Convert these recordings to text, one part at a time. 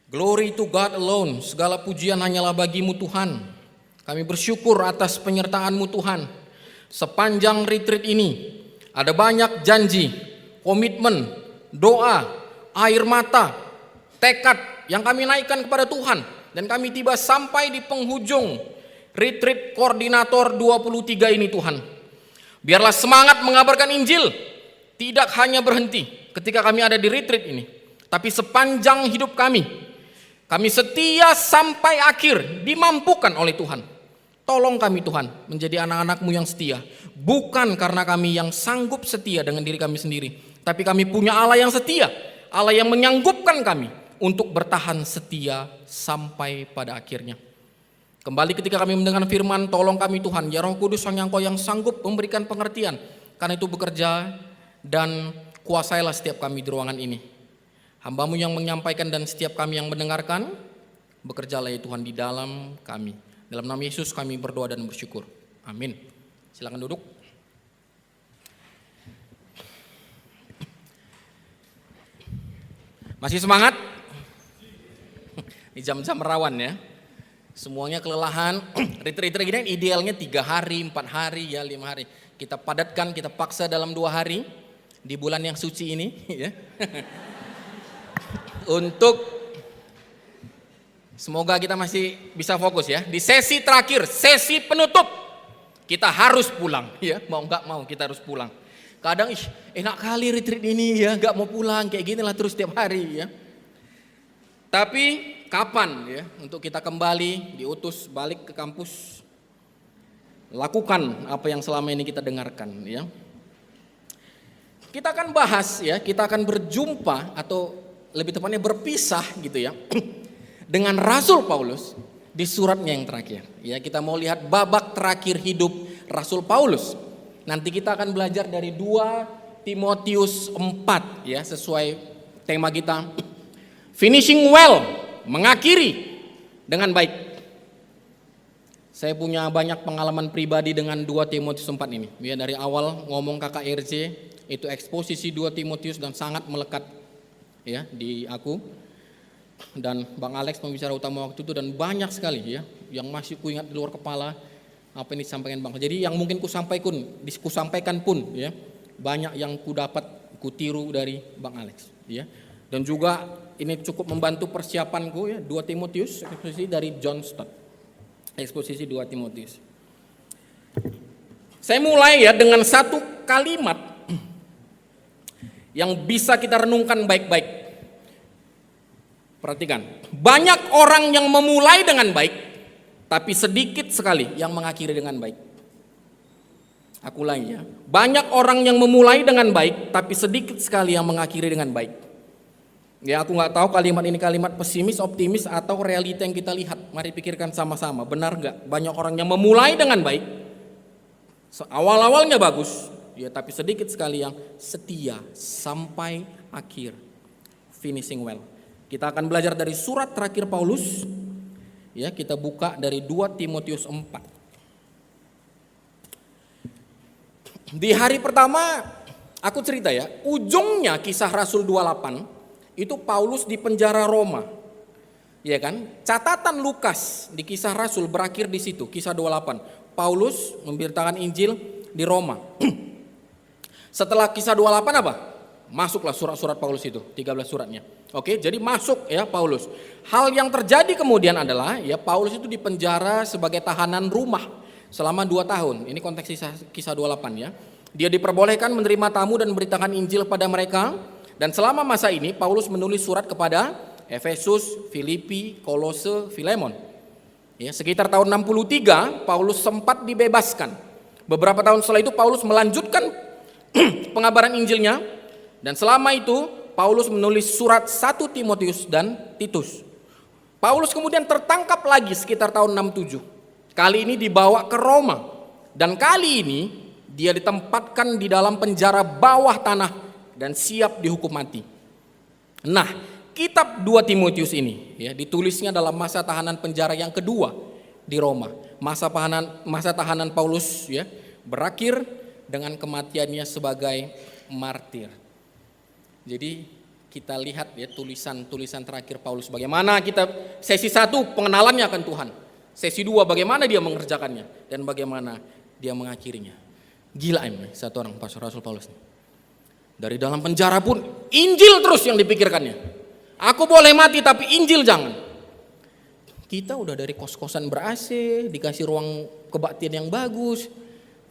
Glory to God alone. Segala pujian hanyalah bagi-Mu Tuhan. Kami bersyukur atas penyertaan-Mu Tuhan. Sepanjang retreat ini ada banyak janji, komitmen, doa, air mata, tekad yang kami naikkan kepada Tuhan. Dan kami tiba sampai di penghujung retreat koordinator 23 ini Tuhan. Biarlah semangat mengabarkan Injil tidak hanya berhenti ketika kami ada di retreat ini, tapi sepanjang hidup kami setia sampai akhir, dimampukan oleh Tuhan. Tolong kami Tuhan menjadi anak-anak-Mu yang setia. Bukan karena kami yang sanggup setia dengan diri kami sendiri, tapi kami punya Allah yang setia, Allah yang menyanggupkan kami untuk bertahan setia sampai pada akhirnya. Kembali ketika kami mendengar firman, tolong kami Tuhan, ya Roh Kudus Sang Engkau yang sanggup memberikan pengertian. Karena itu bekerja dan kuasailah setiap kami di ruangan ini. Hamba-Mu yang menyampaikan dan setiap kami yang mendengarkan, bekerjalah ya Tuhan di dalam kami. Dalam nama Yesus kami berdoa dan bersyukur. Amin. Silakan duduk. Masih semangat? Di jam-jam rawan ya. Semuanya kelelahan. Retreat gini idealnya 3 hari, 4 hari, ya 5 hari. Kita padatkan, kita paksa dalam 2 hari di bulan yang suci ini ya. Untuk semoga kita masih bisa fokus ya. Di sesi terakhir, sesi penutup, kita harus pulang ya. Mau nggak mau kita harus pulang. Kadang enak kali retreat ini ya, nggak mau pulang kayak gini lah terus setiap hari ya. Tapi kapan ya untuk kita kembali diutus balik ke kampus, lakukan apa yang selama ini kita dengarkan ya. Kita akan bahas ya, kita akan berjumpa atau lebih tepatnya berpisah gitu ya dengan Rasul Paulus di suratnya yang terakhir. Ya, kita mau lihat babak terakhir hidup Rasul Paulus. Nanti kita akan belajar dari 2 Timotius 4 ya, sesuai tema kita. Finishing well, mengakhiri dengan baik. Saya punya banyak pengalaman pribadi dengan 2 Timotius 4 ini. Ya, dari awal ngomong KKRJ itu eksposisi 2 Timotius dan sangat melekat ya di aku dan Bang Alex pembicara utama waktu itu, dan banyak sekali ya yang masih kuingat di luar kepala apa yang disampaikan Bang. Jadi yang mungkin kusampaikan pun ya banyak yang ku dapat kutiru dari Bang Alex ya. Dan juga ini cukup membantu persiapanku ya, 2 Timotius eksposisi dari John Stott. Eksposisi 2 Timotius. Saya mulai ya dengan satu kalimat yang bisa kita renungkan baik-baik. Perhatikan, banyak orang yang memulai dengan baik, tapi sedikit sekali yang mengakhiri dengan baik. Aku ulangi ya, banyak orang yang memulai dengan baik, tapi sedikit sekali yang mengakhiri dengan baik. Ya, aku nggak tahu kalimat ini kalimat pesimis, optimis, atau realita yang kita lihat. Mari pikirkan sama-sama, benar nggak? Banyak orang yang memulai dengan baik, awal-awalnya bagus, ya, tapi sedikit sekali yang setia sampai akhir, finishing well. Kita akan belajar dari surat terakhir Paulus. Ya, kita buka dari 2 Timotius 4. Di hari pertama aku cerita ya, ujungnya kisah Rasul 28 itu Paulus di penjara Roma. Ya kan? Catatan Lukas di kisah Rasul berakhir di situ, kisah 28. Paulus memberitakan Injil di Roma. Setelah kisah 28 apa? Masuklah surat-surat Paulus itu, 13 suratnya. Oke, jadi masuk ya Paulus. Hal yang terjadi kemudian adalah ya Paulus itu dipenjara sebagai tahanan rumah selama 2 tahun. Ini konteks kisah 28 ya. Dia diperbolehkan menerima tamu dan memberitakan Injil pada mereka. Dan selama masa ini Paulus menulis surat kepada Efesus, Filipi, Kolose, Filemon. Ya, sekitar tahun 63 Paulus sempat dibebaskan. Beberapa tahun setelah itu Paulus melanjutkan pengabaran Injilnya, dan selama itu Paulus menulis surat 1 Timotius dan Titus. Paulus kemudian tertangkap lagi sekitar tahun 67. Kali ini dibawa ke Roma, dan kali ini dia ditempatkan di dalam penjara bawah tanah dan siap dihukum mati. Nah, kitab 2 Timotius ini ya ditulisnya dalam masa tahanan penjara yang kedua di Roma. Masa tahanan Paulus ya berakhir dengan kematiannya sebagai martir. Jadi kita lihat ya tulisan terakhir Paulus. Bagaimana kita sesi 1 pengenalannya akan Tuhan. Sesi 2 bagaimana dia mengerjakannya dan bagaimana dia mengakhirinya. Gila emang satu orang Rasul Paulus. Dari dalam penjara pun Injil terus yang dipikirkannya. Aku boleh mati tapi Injil jangan. Kita udah dari kos-kosan ber-AC, dikasih ruang kebaktian yang bagus.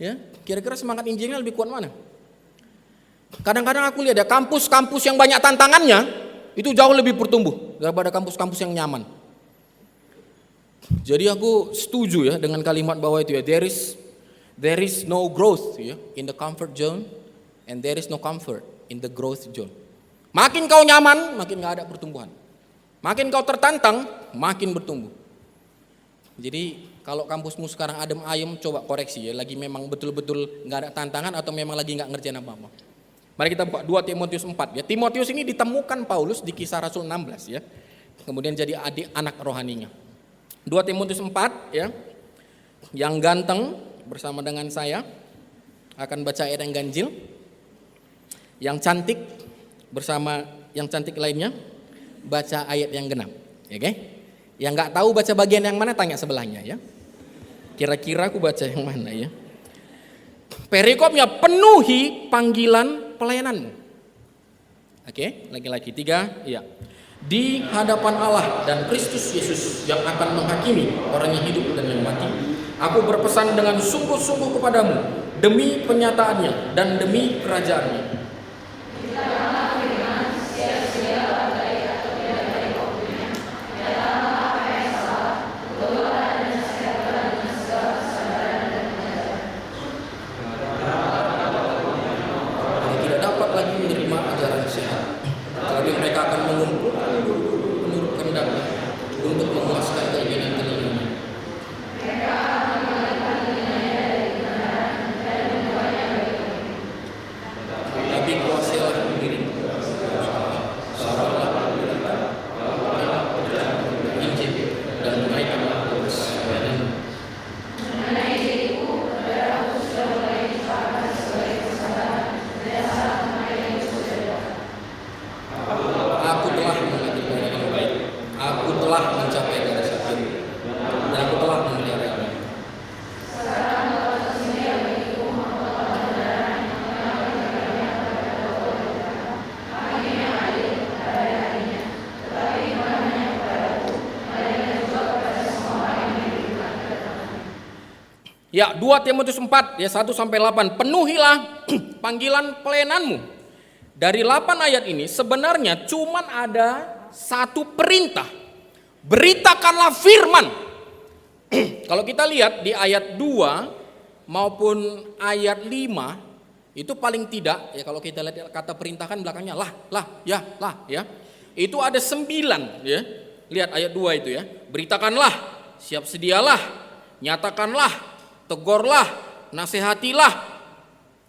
Ya, kira-kira semangat Injilnya lebih kuat mana? Kadang-kadang aku lihat ya kampus-kampus yang banyak tantangannya itu jauh lebih bertumbuh daripada kampus-kampus yang nyaman. Jadi aku setuju ya dengan kalimat bahwa itu ya there is no growth ya in the comfort zone and there is no comfort in the growth zone. Makin kau nyaman, makin gak ada pertumbuhan. Makin kau tertantang, makin bertumbuh. Jadi kalau kampusmu sekarang adem ayem, coba koreksi ya, lagi memang betul-betul gak ada tantangan atau memang lagi gak ngerjain apa-apa. Mari kita buka 2 Timotius 4 ya. Timotius ini ditemukan Paulus di Kisah Rasul 16 ya. Kemudian jadi anak rohaninya. 2 Timotius 4 ya. Yang ganteng bersama dengan saya akan baca ayat yang ganjil. Yang cantik bersama yang cantik lainnya baca ayat yang genap. Oke? Yang enggak tahu baca bagian yang mana tanya sebelahnya ya. Kira-kira aku baca yang mana ya? Perikopnya penuhi panggilan pelayananmu. Oke, lagi-lagi 3, iya. Di hadapan Allah dan Kristus Yesus yang akan menghakimi orang yang hidup dan yang mati, aku berpesan dengan sungguh-sungguh kepadamu demi penyataannya dan demi kerajaannya. Ya, 2 Timotius 4 ya 1 sampai 8. Penuhilah panggilan pelayananmu. Dari 8 ayat ini sebenarnya cuman ada satu perintah. Beritakanlah firman. Kalau kita lihat di ayat 2 maupun ayat 5 itu paling tidak ya kalau kita lihat kata perintahkan belakangnya lah ya. Itu ada 9 ya. Lihat ayat 2 itu ya. Beritakanlah, siap sedialah, nyatakanlah, tegurlah, nasihatilah.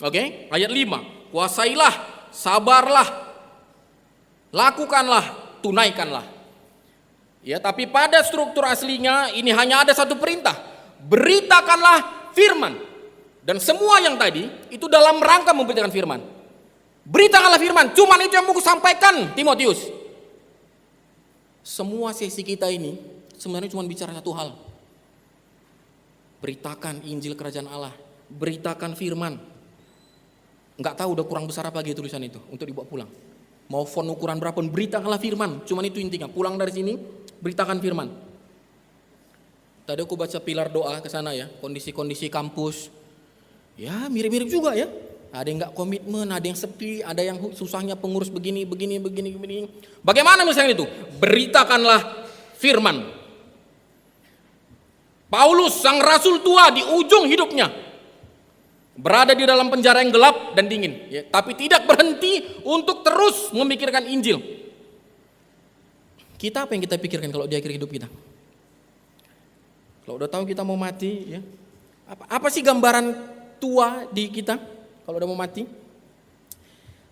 Oke, ayat 5. Kuasailah, sabarlah, lakukanlah, tunaikanlah. Ya, tapi pada struktur aslinya ini hanya ada satu perintah. Beritakanlah firman. Dan semua yang tadi itu dalam rangka memberitakan firman. Beritakanlah firman, cuman itu yang mau sampaikan Timotius. Semua sesi kita ini sebenarnya cuma bicara satu hal. Beritakan Injil Kerajaan Allah, beritakan firman. Enggak tahu udah kurang besar apa lagi tulisan itu untuk dibawa pulang. Mau font ukuran berapa pun beritakanlah firman, cuman itu intinya. Pulang dari sini beritakan firman. Tadi aku baca pilar doa ke sana ya, kondisi-kondisi kampus. Ya, mirip-mirip juga ya. Ada yang enggak komitmen, ada yang sepi, ada yang susahnya pengurus begini. Bagaimana misalnya itu? Beritakanlah firman. Paulus sang rasul tua di ujung hidupnya berada di dalam penjara yang gelap dan dingin ya, tapi tidak berhenti untuk terus memikirkan Injil. Kita apa yang kita pikirkan kalau di akhir hidup kita? Kalau udah tahu kita mau mati ya, apa sih gambaran tua di kita kalau udah mau mati?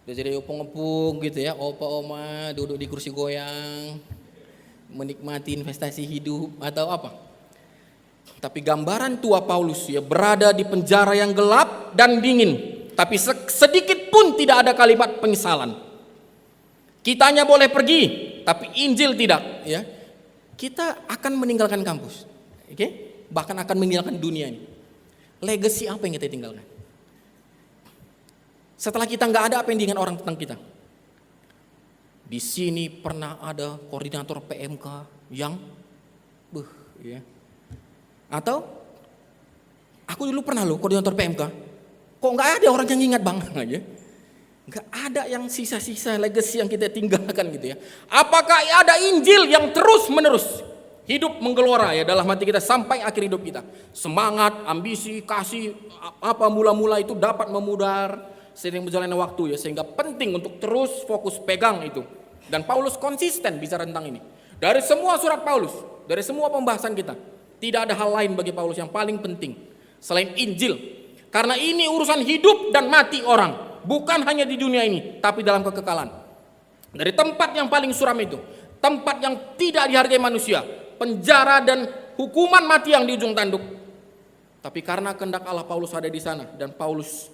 Udah jadi opung-opung gitu ya, opa-oma duduk di kursi goyang menikmati investasi hidup atau apa? Tapi gambaran tua Paulus ya berada di penjara yang gelap dan dingin, tapi sedikit pun tidak ada kalimat penyesalan. Kitanya boleh pergi, tapi Injil tidak, ya. Kita akan meninggalkan kampus, oke? Bahkan akan meninggalkan dunia ini. Legacy apa yang kita tinggalkan? Setelah kita nggak ada, apa yang diingat orang tentang kita? Di sini pernah ada koordinator PMK yang, ya. Atau aku dulu pernah loh koordinator PMK. Kok nggak ada orang yang ingat bang? Aja. Nggak ada yang sisa-sisa legacy yang kita tinggalkan gitu ya. Apakah ada Injil yang terus menerus hidup menggelora ya dalam hati kita sampai akhir hidup kita? Semangat, ambisi, kasih apa mula-mula itu dapat memudar seiring berjalannya waktu ya, sehingga penting untuk terus fokus pegang itu. Dan Paulus konsisten bicara tentang ini. Dari semua surat Paulus, dari semua pembahasan kita, tidak ada hal lain bagi Paulus yang paling penting selain Injil. Karena ini urusan hidup dan mati orang. Bukan hanya di dunia ini, tapi dalam kekekalan. Dari tempat yang paling suram itu, tempat yang tidak dihargai manusia, penjara dan hukuman mati yang di ujung tanduk. Tapi karena kehendak Allah, Paulus ada di sana, dan Paulus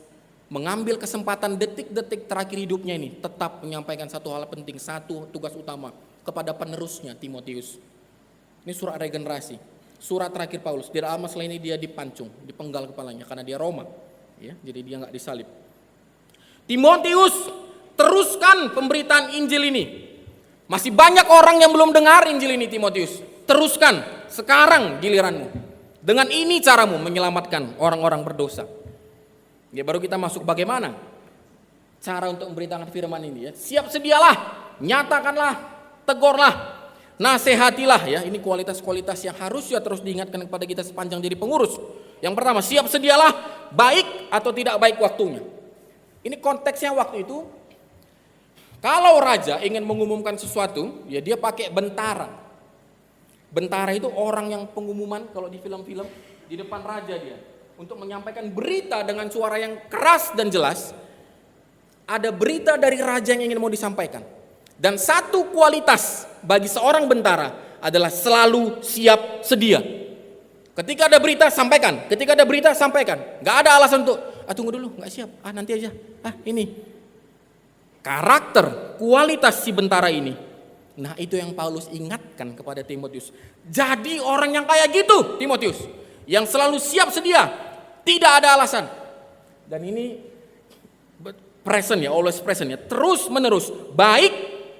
mengambil kesempatan detik-detik terakhir hidupnya ini tetap menyampaikan satu hal penting, satu tugas utama kepada penerusnya Timotius. Ini surat regenerasi, surat terakhir Paulus. Tidak lama setelah ini dia dipancung, dipenggal kepalanya karena dia Roma, ya, jadi dia nggak disalib. Timotius, teruskan pemberitaan Injil ini. Masih banyak orang yang belum dengar Injil ini, Timotius. Teruskan, sekarang giliranmu. Dengan ini caramu menyelamatkan orang-orang berdosa. Ya, baru kita masuk bagaimana cara untuk memberitakan firman ini ya. Siap sedialah, nyatakanlah, tegurlah, nasihatilah ya. Ini kualitas-kualitas yang harus ya terus diingatkan kepada kita sepanjang jadi pengurus. Yang pertama, siap sedialah, baik atau tidak baik waktunya. Ini konteksnya waktu itu, kalau raja ingin mengumumkan sesuatu, ya dia pakai bentara. Bentara itu orang yang pengumuman kalau di film-film di depan raja dia. Untuk menyampaikan berita dengan suara yang keras dan jelas. Ada berita dari raja yang ingin mau disampaikan. Dan satu kualitas bagi seorang bentara adalah selalu siap sedia. Ketika ada berita, sampaikan. Ketika ada berita, sampaikan. Gak ada alasan untuk, tunggu dulu, gak siap. Nanti aja. Ini. Karakter, kualitas si bentara ini. Nah, itu yang Paulus ingatkan kepada Timotius. Jadi orang yang kayak gitu, Timotius. Yang selalu siap sedia. Tidak ada alasan. Dan ini present ya, always present ya. Terus menerus. Baik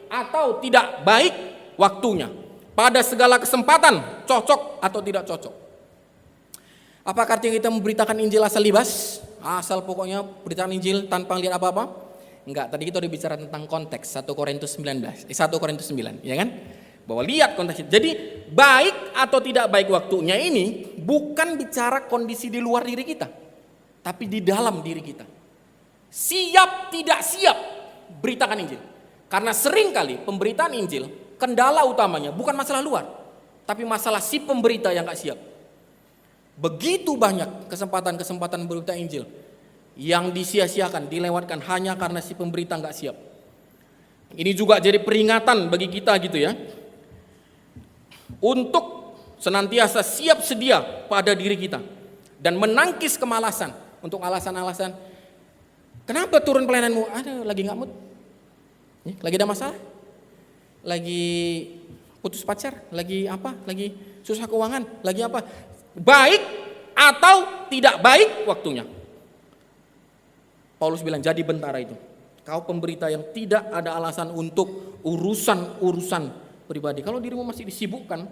atau tidak baik waktunya. Pada segala kesempatan, cocok atau tidak cocok. Apakah artinya kita memberitakan Injil asal libas? Asal pokoknya beritakan Injil tanpa lihat apa-apa? Enggak, tadi kita udah bicara tentang konteks 1 Korintus 9, ya kan? Bahwa lihat konteks. Jadi baik atau tidak baik waktunya ini bukan bicara kondisi di luar diri kita, tapi di dalam diri kita. Siap tidak siap beritakan Injil. Karena seringkali pemberitaan Injil kendala utamanya bukan masalah luar, tapi masalah si pemberita yang gak siap. Begitu banyak kesempatan-kesempatan berita Injil yang disia-siakan, dilewatkan hanya karena si pemberita gak siap. Ini juga jadi peringatan bagi kita gitu ya, untuk senantiasa siap sedia pada diri kita dan menangkis kemalasan untuk alasan-alasan. Kenapa turun pelayananmu? Lagi gak mood, lagi ada masalah, lagi putus pacar, lagi apa, lagi susah keuangan, lagi apa. Baik atau tidak baik waktunya. Paulus bilang, jadi bentara itu. Kau pemberita yang tidak ada alasan untuk urusan-urusan pribadi. Kalau dirimu masih disibukkan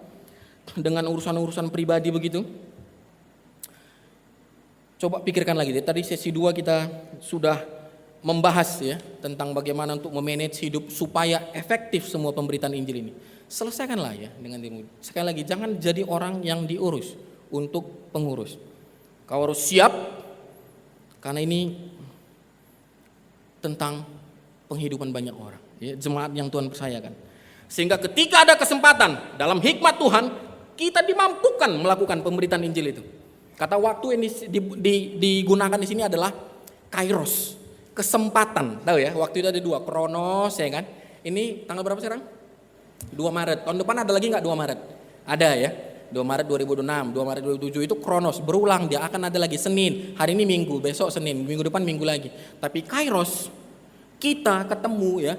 dengan urusan-urusan pribadi begitu, coba pikirkan lagi. Tadi sesi 2 kita sudah membahas ya tentang bagaimana untuk memanage hidup supaya efektif semua pemberitaan Injil ini. Selesaikanlah ya dengan dirimu. Sekali lagi, jangan jadi orang yang diurus untuk pengurus. Kau harus siap, karena ini tentang penghidupan banyak orang ya, jemaat yang Tuhan percayakan. Sehingga ketika ada kesempatan dalam hikmat Tuhan, kita dimampukan melakukan pemberitaan Injil itu. Kata waktu yang digunakan di sini adalah kairos, kesempatan. Tahu ya, waktu itu ada 2, kronos ya kan. Ini tanggal berapa sekarang? 2 Maret. Tahun depan ada lagi nggak 2 Maret? Ada ya. 2 Maret 2026, 2 Maret 2007 itu kronos, berulang, dia akan ada lagi Senin, hari ini Minggu, besok Senin, minggu depan Minggu lagi. Tapi kairos, kita ketemu ya,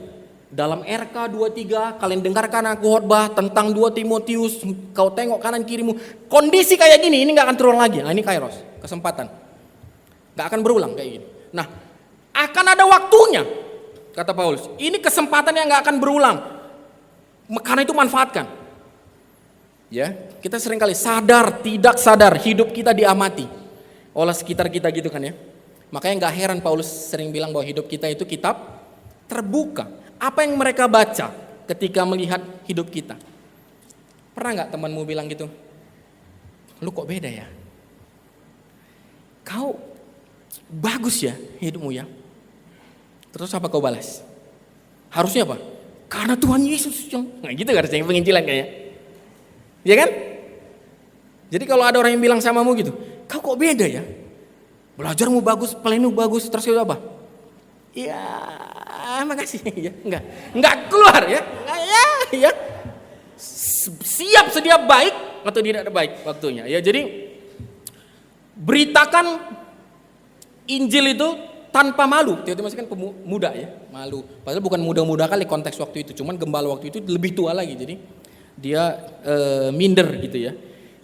Dalam RK 23 kalian dengarkan aku khotbah tentang 2 Timotius, kau tengok kanan kirimu. Kondisi kayak gini ini gak akan terulang lagi. Nah, ini kairos, kesempatan. Gak akan berulang kayak gini. Nah, akan ada waktunya, kata Paulus. Ini kesempatan yang gak akan berulang. Karena itu manfaatkan. Ya, kita seringkali sadar tidak sadar hidup kita diamati oleh sekitar kita gitu kan ya. Makanya gak heran Paulus sering bilang bahwa hidup kita itu kitab terbuka. Apa yang mereka baca ketika melihat hidup kita? Pernah gak temanmu bilang gitu? Lu kok beda ya? Kau bagus ya hidupmu ya. Terus apa kau balas? Harusnya apa? Karena Tuhan Yesus yang... Nah gitu harusnya penginjilan kayaknya. Ya kan? Jadi kalau ada orang yang bilang samamu gitu, kau kok beda ya? Belajarmu bagus, pelayanmu bagus, terus itu apa? Ya, makasih ya. Enggak keluar ya. Ya. Siap sedia baik atau tidak baik waktunya. Ya, jadi beritakan Injil itu tanpa malu. Timotius kan pemuda ya, malu. Padahal bukan muda-muda kali konteks waktu itu, cuman gembala waktu itu lebih tua lagi. Jadi dia minder gitu ya.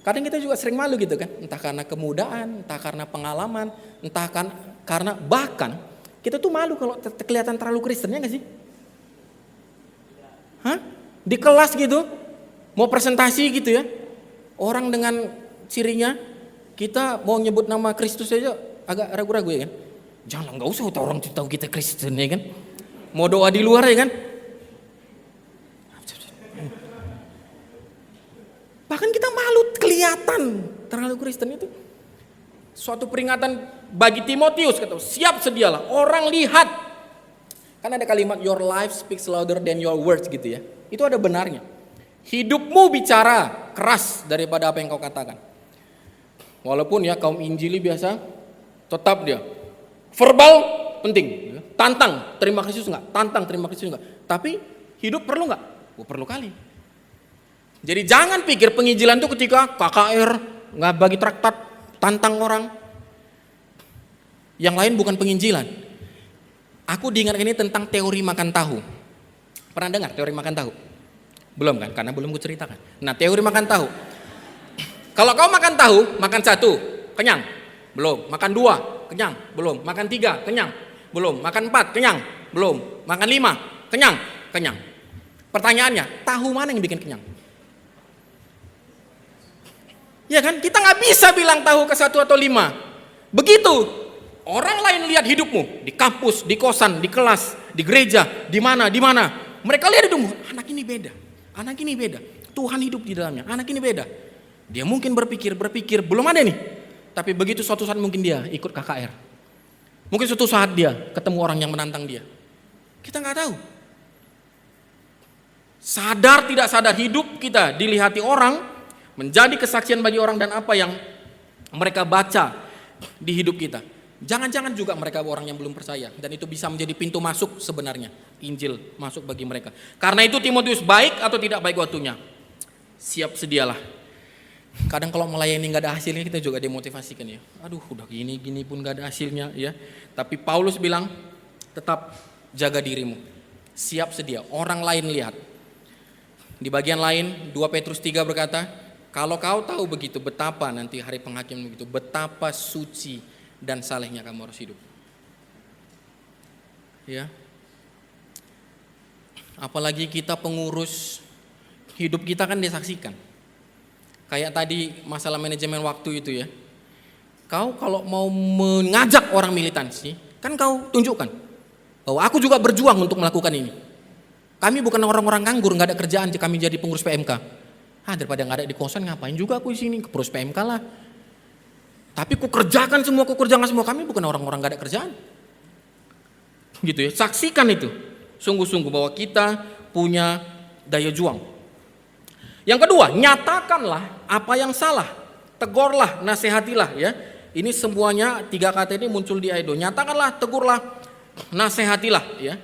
Kadang kita juga sering malu gitu kan, entah karena kemudaan, entah karena pengalaman, entah karena bahkan kita tuh malu kalau kelihatan terlalu Kristen, ya gak sih? Hah? Di kelas gitu, mau presentasi gitu ya, orang dengan cirinya, kita mau nyebut nama Kristus aja agak ragu-ragu ya kan? Jangan, gak usah orang tahu kita Kristen ya kan? Mau doa di luar ya kan? Bahkan kita malu kelihatan terlalu Kristen itu. Suatu peringatan bagi Timotius, kata siap sedialah, orang lihat. Kan ada kalimat your life speaks louder than your words gitu ya. Itu ada benarnya. Hidupmu bicara keras daripada apa yang kau katakan. Walaupun ya kaum Injili biasa tetap dia verbal penting, tantang terima Kristus enggak, tantang terima Kristus enggak. Tapi hidup perlu enggak? Oh, perlu kali. Jadi jangan pikir penginjilan itu ketika KKR nggak bagi traktat tantang orang. Yang lain bukan penginjilan. Aku diingatkan ini tentang teori makan tahu. Pernah dengar teori makan tahu? Belum kan? Karena belum kuceritakan. Nah, teori makan tahu. Kalau kau makan tahu, makan 1, kenyang. Belum. Makan 2, kenyang. Belum. Makan 3, kenyang. Belum. Makan 4, kenyang. Belum. Makan 5, kenyang. Kenyang. Pertanyaannya, tahu mana yang bikin kenyang? Ya kan? Kita nggak bisa bilang tahu ke 1 atau 5. Begitu orang lain lihat hidupmu di kampus, di kosan, di kelas, di gereja, di mana. Mereka lihat hidupmu, anak ini beda. Anak ini beda. Tuhan hidup di dalamnya. Anak ini beda. Dia mungkin berpikir belum ada nih. Tapi begitu suatu saat mungkin dia ikut KKR. Mungkin suatu saat dia ketemu orang yang menantang dia. Kita nggak tahu. Sadar tidak sadar hidup kita dilihati orang, menjadi kesaksian bagi orang dan apa yang mereka baca di hidup kita. Jangan-jangan juga mereka orang yang belum percaya. Dan itu bisa menjadi pintu masuk sebenarnya. Injil masuk bagi mereka. Karena itu Timotius baik atau tidak baik waktunya? Siap sedialah. Kadang kalau melayani gak ada hasilnya kita juga demotivasikan ya. Aduh udah gini pun gak ada hasilnya ya. Tapi Paulus bilang tetap jaga dirimu. Siap sedia. Orang lain lihat. Di bagian lain 2 Petrus 3 berkata, kalau kau tahu begitu betapa nanti hari penghakiman begitu, betapa suci dan salehnya kamu harus hidup. Ya. Apalagi kita pengurus, hidup kita kan disaksikan. Kayak tadi masalah manajemen waktu itu ya. Kau kalau mau mengajak orang militansi, kan kau tunjukkan bahwa aku juga berjuang untuk melakukan ini. Kami bukan orang-orang nganggur, nggak ada kerjaan, kami jadi pengurus PMK. Daripada nggak ada di kosan, ngapain juga aku di sini, ke pengurus PMK lah. Tapi ku kerjakan semua, kami bukan orang-orang nggak ada kerjaan. Gitu ya, saksikan itu. Sungguh-sungguh bahwa kita punya daya juang. Yang kedua, nyatakanlah apa yang salah. Tegurlah, nasihatilah ya. Ini semuanya 3 kata ini muncul di ayat 2. Nyatakanlah, tegurlah, nasihatilah ya.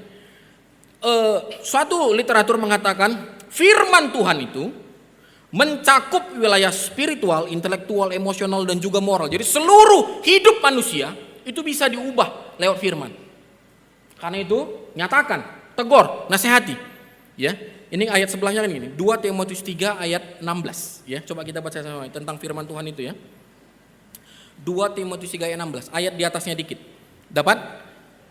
Suatu literatur mengatakan firman Tuhan itu mencakup wilayah spiritual, intelektual, emosional dan juga moral. Jadi seluruh hidup manusia itu bisa diubah lewat firman. Karena itu nyatakan tegur, nasihati. Ya, ini ayat sebelahnya kan ini, 2 Timotius 3 ayat 16. Ya, coba kita baca sama tentang firman Tuhan itu ya. 2 Timotius 3 ayat 16, ayat di atasnya dikit. Dapat?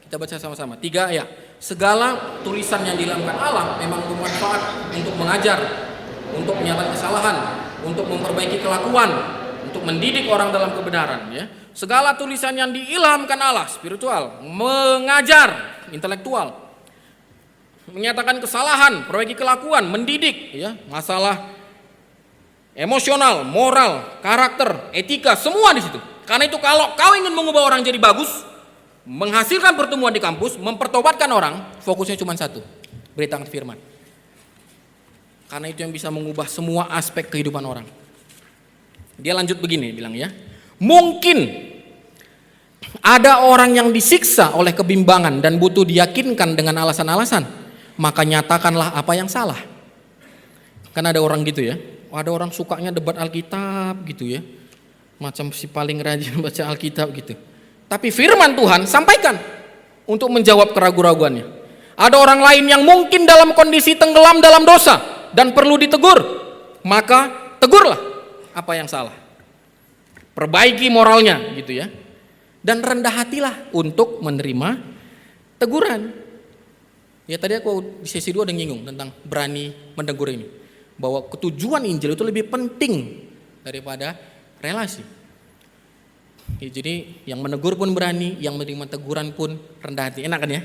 Kita baca sama-sama. 3 ayat. Segala tulisan yang dilakukan Allah memang bermanfaat untuk mengajar, untuk menyatakan kesalahan, untuk memperbaiki kelakuan, untuk mendidik orang dalam kebenaran. Ya, segala tulisan yang diilhamkan Allah, spiritual, mengajar, intelektual, menyatakan kesalahan, perbaiki kelakuan, mendidik, ya, masalah emosional, moral, karakter, etika, semua di situ. Karena itu kalau kau ingin mengubah orang jadi bagus, menghasilkan pertemuan di kampus, mempertobatkan orang, fokusnya cuma satu, beritakan firman. Karena itu yang bisa mengubah semua aspek kehidupan orang. Dia lanjut begini, bilang ya, mungkin ada orang yang disiksa oleh kebimbangan dan butuh diyakinkan dengan alasan-alasan, maka nyatakanlah apa yang salah. Kan ada orang gitu ya, ada orang sukanya debat Alkitab gitu ya, macam si paling rajin baca Alkitab gitu. Tapi firman Tuhan sampaikan untuk menjawab keraguan-raguannya. Ada orang lain yang mungkin dalam kondisi tenggelam dalam dosa dan perlu ditegur, maka tegurlah apa yang salah. Perbaiki moralnya gitu ya. Dan rendah hatilah untuk menerima teguran. Ya tadi aku di sesi 2 udah nyinggung tentang berani menegur ini. Bahwa ketujuan Injil itu lebih penting daripada relasi. Ya, jadi yang menegur pun berani, yang menerima teguran pun rendah hati. Enak kan ya?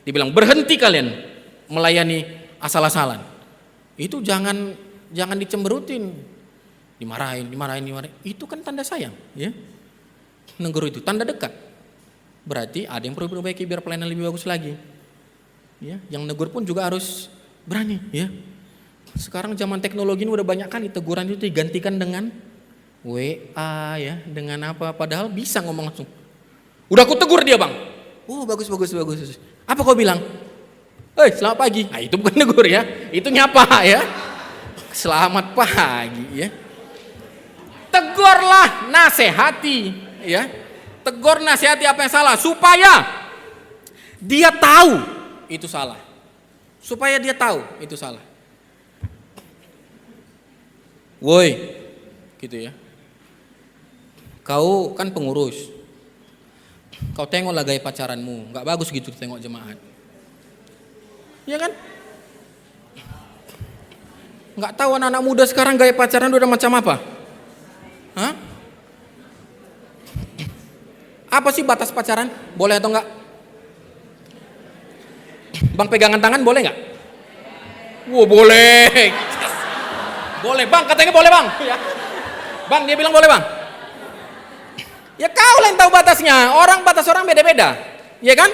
Dibilang berhenti kalian melayani asal-asalan. Itu jangan dicemberutin, dimarahin. Itu kan tanda sayang, ya. Negur itu tanda dekat. Berarti ada yang perlu diperbaiki biar pelayanan lebih bagus lagi. Ya, yang negur pun juga harus berani, ya. Sekarang zaman teknologi ini udah banyak kali teguran itu digantikan dengan WA ya, dengan apa, padahal bisa ngomong langsung. Udah aku tegur dia bang. Oh bagus. Apa kau bilang? Selamat pagi. Nah itu bukan negur ya, itu nyapa ya. Selamat pagi ya. Tegurlah, nasihati ya. Tegur nasihati apa yang salah supaya dia tahu itu salah. Supaya dia tahu itu salah. Woi, gitu ya. Kau kan pengurus, kau tengoklah gaya pacaranmu, nggak bagus gitu tengok jemaat, ya kan? Nggak tahu anak-anak muda sekarang gaya pacaran udah macam apa? Hah? Apa sih batas pacaran? Boleh atau enggak? Bang pegangan tangan boleh nggak? Wow boleh, boleh bang, katanya boleh bang, ya. Bang dia bilang boleh bang. Ya kau lah yang tahu batasnya. Batas orang beda-beda, ya kan?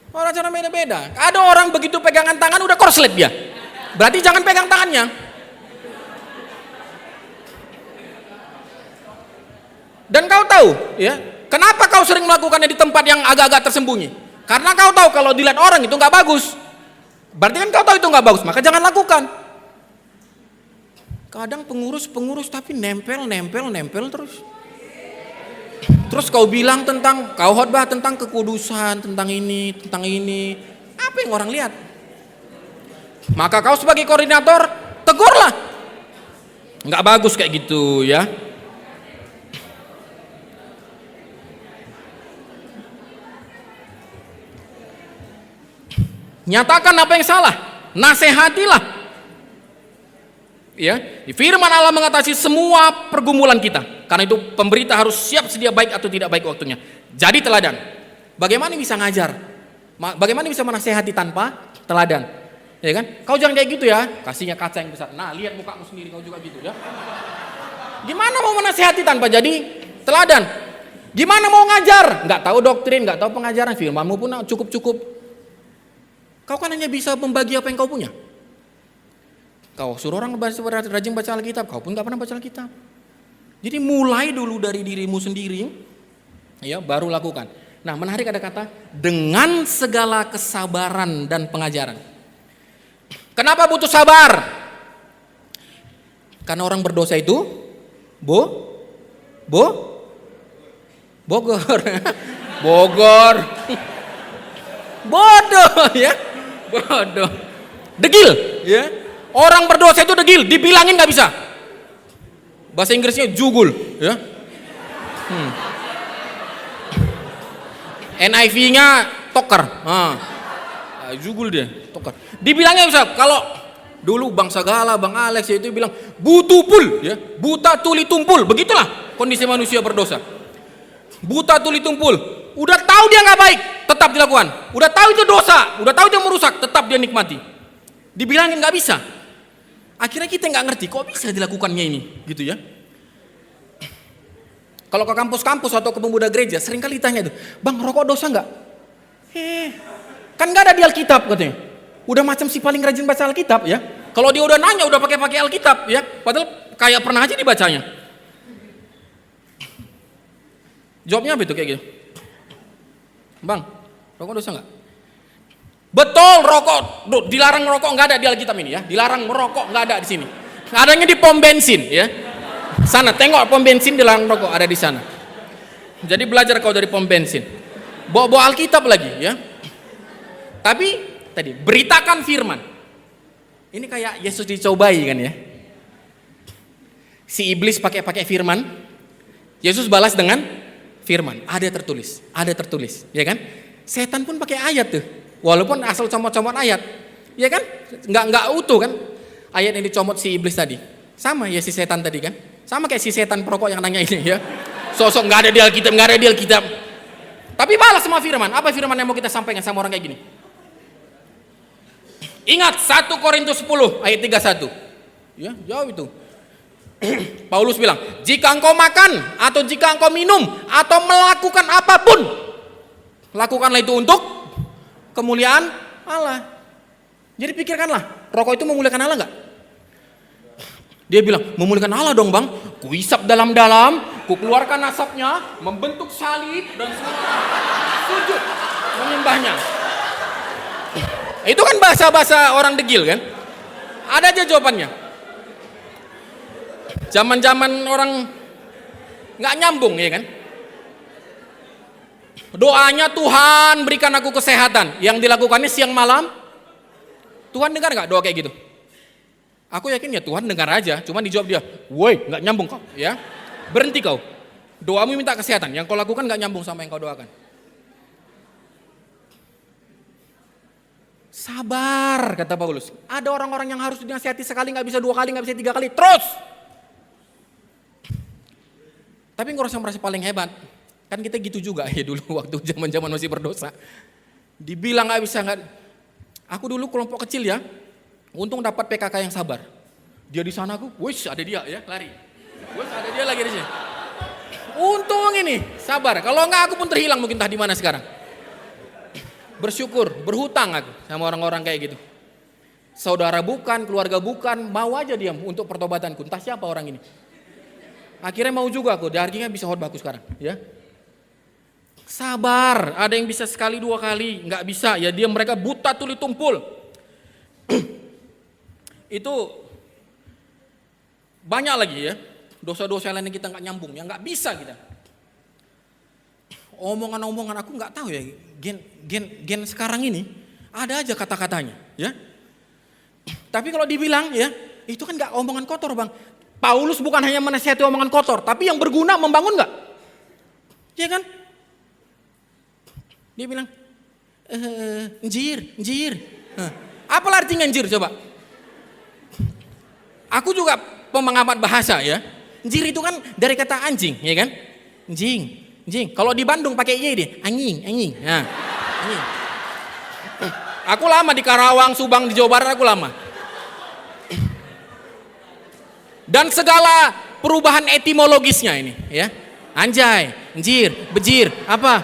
Orang cara beda-beda. Ada orang begitu pegangan tangan udah korslet dia. Berarti jangan pegang tangannya. Dan kau tahu, ya, kenapa kau sering melakukannya di tempat yang agak-agak tersembunyi? Karena kau tahu kalau dilihat orang itu nggak bagus. Berarti kan kau tahu itu nggak bagus, maka jangan lakukan. Kadang pengurus tapi nempel terus. Terus kau bilang kau khotbah tentang kekudusan, tentang ini. Apa yang orang lihat? Maka kau sebagai koordinator, tegurlah. Nggak bagus kayak gitu ya. Nyatakan apa yang salah, nasihatilah. Ya, firman Allah mengatasi semua pergumulan kita. Karena itu pemberita harus siap sedia baik atau tidak baik waktunya. Jadi teladan. Bagaimana bisa ngajar? Bagaimana bisa menasehati tanpa teladan? Ya kan? Kau jangan kayak gitu ya. Kasihnya kaca yang besar. Nah, lihat mukamu sendiri kau juga gitu ya. Gimana mau menasehati tanpa jadi teladan? Gimana mau ngajar? Nggak tahu doktrin, nggak tahu pengajaran. Firmanmu pun cukup. Kau kan hanya bisa membagi apa yang kau punya. Kau suruh orang rajin baca Alkitab, kau pun nggak pernah baca Alkitab. Jadi mulai dulu dari dirimu sendiri, ya baru lakukan. Nah menarik ada kata dengan segala kesabaran dan pengajaran. Kenapa butuh sabar? Karena orang berdosa itu Bogor, bodoh ya. Bodoh. Degil, ya. Orang berdosa itu degil, dibilangin nggak bisa. Bahasa Inggrisnya jugul, ya. NIV-nya toker. Jugul dia, toker. Dibilangnya bisa. Kalau dulu Bang Sagala, Bang Alex itu bilang butupul, ya. Buta tuli tumpul. Begitulah kondisi manusia berdosa. Buta tuli tumpul. Udah tahu dia nggak baik, tetap dilakukan. Udah tahu itu dosa, udah tahu dia merusak, tetap dia nikmati. Dibilangin nggak bisa. Akhirnya kita nggak ngerti kok bisa dilakukannya ini, gitu ya. Kalau ke kampus-kampus atau ke pemuda gereja, seringkali tanya itu, Bang, rokok dosa nggak? Kan nggak ada di Alkitab katanya. Udah macam si paling rajin baca Alkitab ya. Kalau dia udah nanya, udah pakai Alkitab ya. Padahal kayak pernah aja dibacanya. Jawabnya apa itu kayak gitu? Bang, rokok dosa nggak? Betul, rokok dilarang merokok nggak ada di Alkitab ini ya. Dilarang merokok nggak ada di sini. Adanya di pom bensin ya. Sana tengok pom bensin dilarang rokok ada di sana. Jadi belajar kau dari pom bensin. Bawa Alkitab lagi ya. Tapi tadi beritakan firman. Ini kayak Yesus dicobai kan ya. Si iblis pakai firman. Yesus balas dengan firman. Ada tertulis, ya kan? Setan pun pakai ayat tuh. Walaupun asal comot-comot ayat, ya kan? Nggak utuh kan? Ayat yang dicomot si iblis tadi. Sama ya si setan tadi kan? Sama kayak si setan perokok yang nanya ini ya. Sosok nggak ada di Alkitab. Tapi balas sama firman. Apa firman yang mau kita sampaikan sama orang kayak gini? Ingat 1 Korintus 10 ayat 31. Ya, jauh itu. Paulus bilang, jika engkau makan atau jika engkau minum atau melakukan apapun, lakukanlah itu untuk kemuliaan Allah. Jadi pikirkanlah, rokok itu memuliakan Allah nggak? Dia bilang, memuliakan Allah dong bang. Kuisap dalam-dalam, kukeluarkan asapnya, membentuk salib dan semua sujud menyembahnya. Itu kan bahasa orang degil kan? Ada aja jawabannya. Zaman-zaman orang nggak nyambung ya kan? Doanya Tuhan berikan aku kesehatan, yang dilakukannya siang malam. Tuhan dengar nggak doa kayak gitu? Aku yakin ya Tuhan dengar aja, cuma dijawab dia, woi nggak nyambung kau, ya berhenti kau. Doamu minta kesehatan, yang kau lakukan nggak nyambung sama yang kau doakan. Sabar kata Paulus. Ada orang-orang yang harus dinasihati sekali, nggak bisa 2 kali, nggak bisa 3 kali, terus. Tapi ngerasa merasa paling hebat. Kan kita gitu juga ya dulu waktu zaman masih berdosa. Dibilang nggak bisa nggak. Aku dulu kelompok kecil ya. Untung dapat PKK yang sabar. Dia di sana aku, wis ada dia ya lari. Wis ada dia lagi di sini. Untung ini sabar. Kalau nggak aku pun terhilang mungkin entah di mana sekarang. Bersyukur, berhutang aku sama orang-orang kayak gitu. Saudara bukan, keluarga bukan, mau aja dia untuk pertobatanku. Entah siapa orang ini. Akhirnya mau juga aku, dagingnya bisa khotbah aku sekarang, ya. Sabar, ada yang bisa sekali 2 kali, nggak bisa ya mereka buta tuli tumpul. Itu banyak lagi ya, dosa-dosa lain yang kita nggak nyambung, yang nggak bisa kita. Omongan-omongan aku nggak tahu ya, gen sekarang ini ada aja kata-katanya, ya. Tapi kalau dibilang ya, itu kan nggak omongan kotor bang. Paulus bukan hanya menasihati omongan kotor, tapi yang berguna membangun nggak? Iya kan? Dia bilang, njir. Apa artinya njir coba? Aku juga pengamat bahasa ya. Njir itu kan dari kata anjing, ya kan? Anjing. Kalau di Bandung pakai y deh, anjing. Nah, anjing. Aku lama di Karawang, Subang, di Jawa Barat aku lama. Dan segala perubahan etimologisnya ini, ya. Anjay, njir, bejir, apa?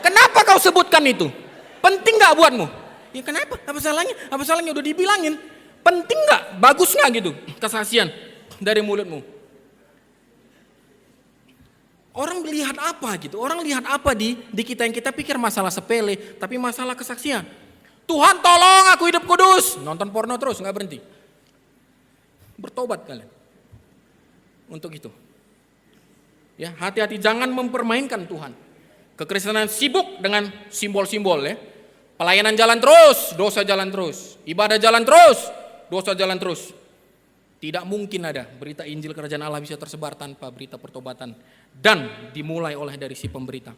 Kenapa kau sebutkan itu? Penting nggak buatmu? Ya kenapa? Apa salahnya? Udah dibilangin. Penting nggak? Bagus nggak gitu? Kesaksian dari mulutmu. Orang lihat apa gitu? Orang lihat apa di kita yang kita pikir masalah sepele, tapi masalah kesaksian. Tuhan tolong aku hidup kudus. Nonton porno terus nggak berhenti. Bertobat kalian. Untuk itu. Ya, hati-hati jangan mempermainkan Tuhan. Kekristenan sibuk dengan simbol-simbol ya. Pelayanan jalan terus, dosa jalan terus. Ibadah jalan terus, dosa jalan terus. Tidak mungkin ada berita Injil Kerajaan Allah bisa tersebar tanpa berita pertobatan dan dimulai oleh dari si pemberita.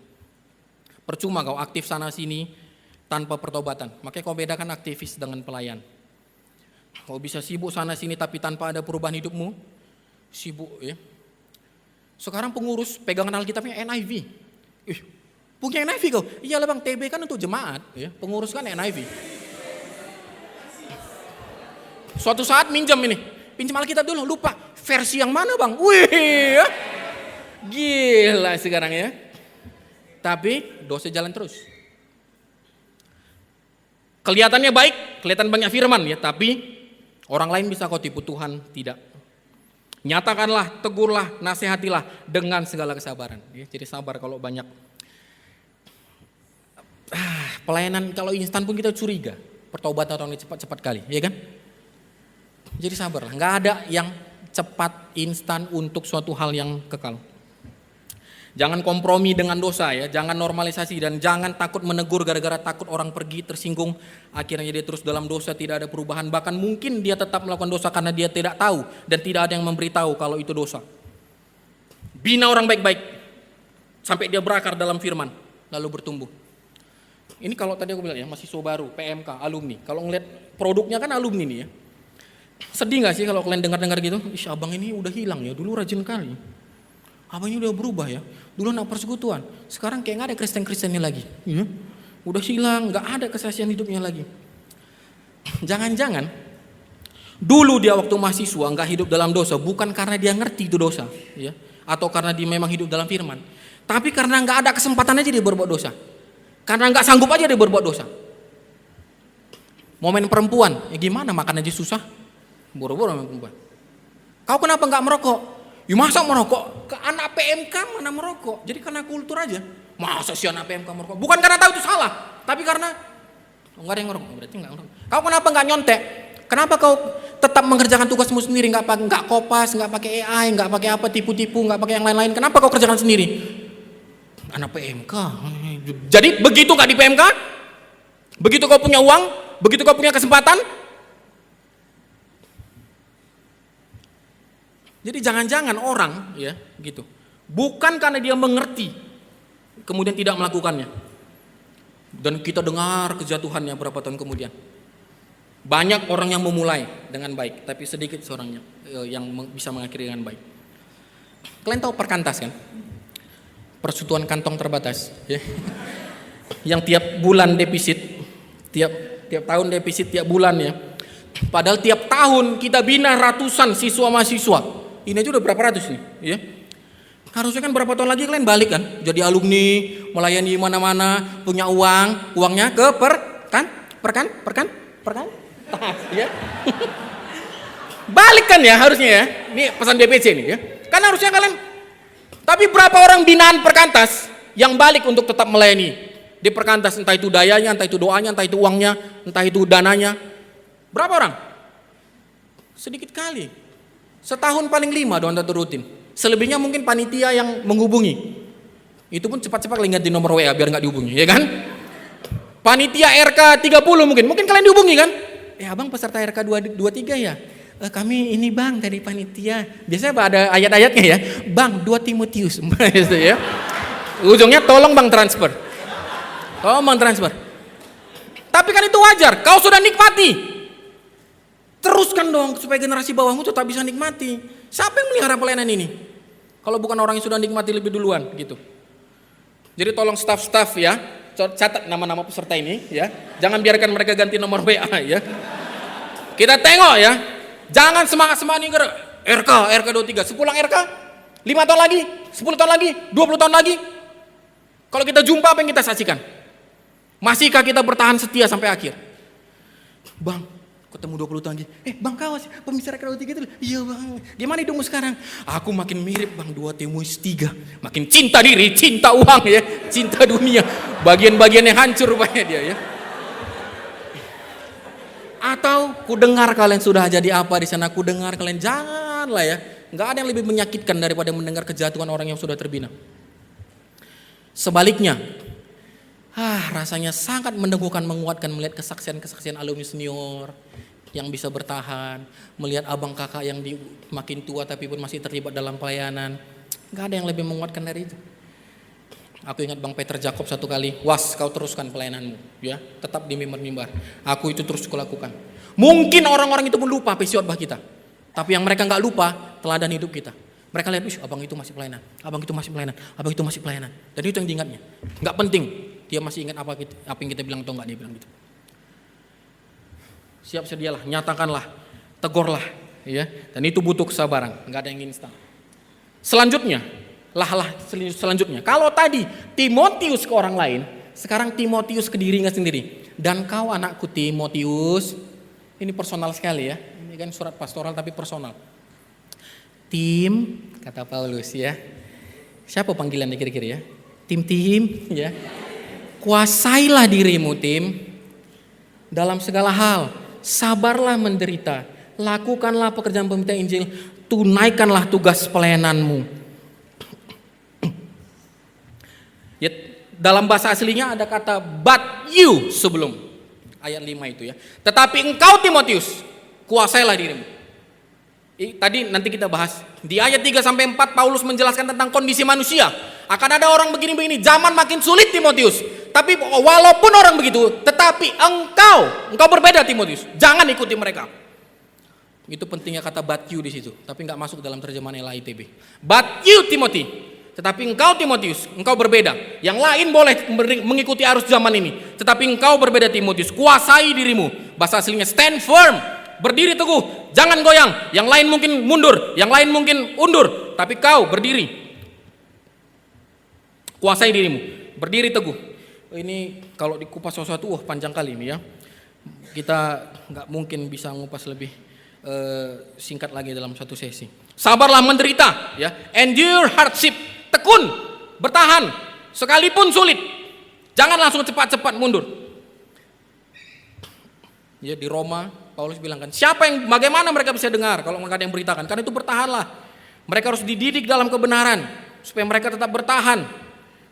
Percuma kau aktif sana sini tanpa pertobatan. Makanya kau bedakan aktivis dengan pelayan. Kau bisa sibuk sana sini tapi tanpa ada perubahan hidupmu, sibuk ya. Sekarang pengurus pegangan Alkitabnya NIV. Punya NIV kau? Iyalah bang, TB kan untuk jemaat, ya. Pengurus kan NIV. Suatu saat pinjam Alkitab dulu, lupa versi yang mana bang? Wih, ya. Gila sekarang ya. Tapi dosa jalan terus. Kelihatannya baik, kelihatan banyak firman ya, tapi orang lain bisa kau tipu, Tuhan tidak. Nyatakanlah, tegurlah, nasihatilah dengan segala kesabaran. Ya, jadi sabar kalau banyak. Pelayanan kalau instan pun kita curiga, pertobatan orang cepat-cepat kali, ya kan? Jadi sabarlah, nggak ada yang cepat instan untuk suatu hal yang kekal. Jangan kompromi dengan dosa ya, jangan normalisasi dan jangan takut menegur gara-gara takut orang pergi tersinggung, akhirnya dia terus dalam dosa, tidak ada perubahan, bahkan mungkin dia tetap melakukan dosa karena dia tidak tahu dan tidak ada yang memberitahu kalau itu dosa. Bina orang baik-baik sampai dia berakar dalam firman lalu bertumbuh. Ini kalau tadi aku bilang ya, mahasiswa baru, PMK, alumni. Kalau ngeliat produknya kan alumni nih ya. Sedih gak sih kalau kalian dengar-dengar gitu? Ih, abang ini udah hilang ya, dulu rajin kali. Abang ini udah berubah ya, dulu anak persekutuan. Sekarang kayak gak ada Kristen-Kristennya lagi. Ya? Udah hilang, gak ada kesaksian hidupnya lagi. Jangan-jangan dulu dia waktu mahasiswa gak hidup dalam dosa, bukan karena dia ngerti itu dosa. Ya? Atau karena dia memang hidup dalam firman. Tapi karena gak ada kesempatan aja dia berbuat dosa. Karena nggak sanggup aja dia berbuat dosa. Momen perempuan, ya gimana makan aja susah, boro-boro sama perempuan. Kau kenapa nggak merokok? Ya masa merokok? Ke anak PMK mana merokok? Jadi karena kultur aja. Masa sih anak PMK merokok? Bukan karena tahu itu salah, tapi karena nggak ada yang merokok. Berarti nggak merokok. Kau kenapa nggak nyontek? Kenapa kau tetap mengerjakan tugasmu sendiri? Nggak kopas, nggak pakai AI, nggak pakai apa tipu-tipu, nggak pakai yang lain-lain. Kenapa kau kerjakan sendiri? Anak PMK. Jadi begitu gak di PMK, begitu kau punya uang, begitu kau punya kesempatan, jadi jangan-jangan orang ya gitu, bukan karena dia mengerti kemudian tidak melakukannya. Dan kita dengar kejatuhannya berapa tahun kemudian. Banyak orang yang memulai dengan baik, tapi sedikit seorangnya yang bisa mengakhiri dengan baik. Kalian tahu perkantas kan? Persekutuan kantong terbatas ya. Yang tiap bulan defisit, tiap tahun defisit tiap bulan ya. Padahal tiap tahun kita bina ratusan siswa mahasiswa. Ini aja udah berapa ratus nih ya. Harusnya kan berapa tahun lagi kalian balik kan, jadi alumni, melayani mana-mana, punya uangnya ke perkan ya. Balik kan ya harusnya ya. Ini pesan DPC nih ya. Kan harusnya kalian. Tapi berapa orang binaan perkantas yang balik untuk tetap melayani di perkantas, entah itu dayanya, entah itu doanya, entah itu uangnya, entah itu dananya. Berapa orang? Sedikit kali. Setahun paling 5 doang tentu rutin. Selebihnya mungkin panitia yang menghubungi. Itu pun cepat-cepat kalian ganti nomor WA biar nggak dihubungi, ya kan? Panitia RK 30 mungkin kalian dihubungi kan? Abang peserta RK 23 ya? Kami ini bang dari panitia. Biasanya ada ayat-ayatnya ya. Bang 2 Timotius. Ya. Ujungnya tolong bang transfer. Tolong bang transfer. Tapi kan itu wajar. Kau sudah nikmati. Teruskan dong supaya generasi bawahmu tetap bisa nikmati. Siapa yang melihara pelayanan ini? Kalau bukan orang yang sudah nikmati lebih duluan gitu. Jadi tolong staff-staff ya, catat nama-nama peserta ini ya. Jangan biarkan mereka ganti nomor WA ya. Kita tengok ya. Jangan semangat-semangat nih RK 23. Sepulang RK 5 tahun lagi, 10 tahun lagi, 20 tahun lagi. Kalau kita jumpa apa yang kita saksikan? Masihkah kita bertahan setia sampai akhir? Bang, ketemu 20 tahun lagi. Bang kawas, pembicara RK 23 itu. Iya bang, gimana hidupmu sekarang? Aku makin mirip bang 2 Timotius 3. Makin cinta diri, cinta uang ya, cinta dunia. Bagian-bagian yang hancur rupanya dia ya. Atau ku dengar kalian sudah jadi apa di sana, ku dengar kalian, janganlah ya. Nggak ada yang lebih menyakitkan daripada mendengar kejatuhan orang yang sudah terbina. Sebaliknya, Rasanya sangat meneguhkan, menguatkan melihat kesaksian-kesaksian alumni senior yang bisa bertahan, melihat abang kakak yang makin tua tapi pun masih terlibat dalam pelayanan. Gak ada yang lebih menguatkan dari itu. Aku ingat Bang Peter Jacob satu kali, "Was, kau teruskan pelayananmu, ya, tetap di mimbar-mimbar." Aku itu terus kulakukan. Mungkin orang-orang itu pun lupa pesi khotbah kita, tapi yang mereka nggak lupa teladan hidup kita. Mereka lihat, abang itu masih pelayanan, abang itu masih pelayanan, abang itu masih pelayanan. Dan itu yang diingatnya. Nggak penting dia masih ingat apa yang kita bilang atau nggak, dia bilang gitu. Siap sedialah, nyatakanlah, tegurlah, ya. Dan itu butuh kesabaran, nggak ada yang instan. Selanjutnya, selanjutnya. Kalau tadi Timotius ke orang lain, sekarang Timotius ke dirinya sendiri. Dan kau anakku Timotius, ini personal sekali ya. Ini kan surat pastoral tapi personal. Tim, kata Paulus ya. Siapa panggilannya kira-kira ya? Tim, ya. Kuasailah dirimu, Tim, dalam segala hal. Sabarlah menderita. Lakukanlah pekerjaan pemberitaan Injil. Tunaikanlah tugas pelayananmu. Ya, dalam bahasa aslinya ada kata but you sebelum ayat 5 itu ya. Tetapi engkau Timotius, kuasailah dirimu. Tadi nanti kita bahas di ayat 3-4 Paulus menjelaskan tentang kondisi manusia. Akan ada orang begini-begini, zaman makin sulit Timotius. Tapi walaupun orang begitu, tetapi engkau berbeda Timotius. Jangan ikuti mereka. Itu pentingnya kata but you di situ, tapi nggak masuk dalam terjemahan LAITB. But you Timothy, tetapi engkau Timotius, engkau berbeda. Yang lain boleh mengikuti arus zaman ini, tetapi engkau berbeda Timotius. Kuasai dirimu. Bahasa aslinya stand firm. Berdiri teguh, jangan goyang. Yang lain mungkin mundur, yang lain mungkin undur, tapi kau berdiri. Kuasai dirimu, berdiri teguh. Ini kalau dikupas sesuatu, panjang kali ini ya. Kita nggak mungkin bisa ngupas lebih singkat lagi dalam satu sesi. Sabarlah menderita, ya. Endure hardship, tekun, bertahan, sekalipun sulit. Jangan langsung cepat-cepat mundur. Ya, di Roma Paulus bilang kan, bagaimana mereka bisa dengar kalau mereka ada yang beritakan? Karena itu bertahanlah. Mereka harus dididik dalam kebenaran supaya mereka tetap bertahan.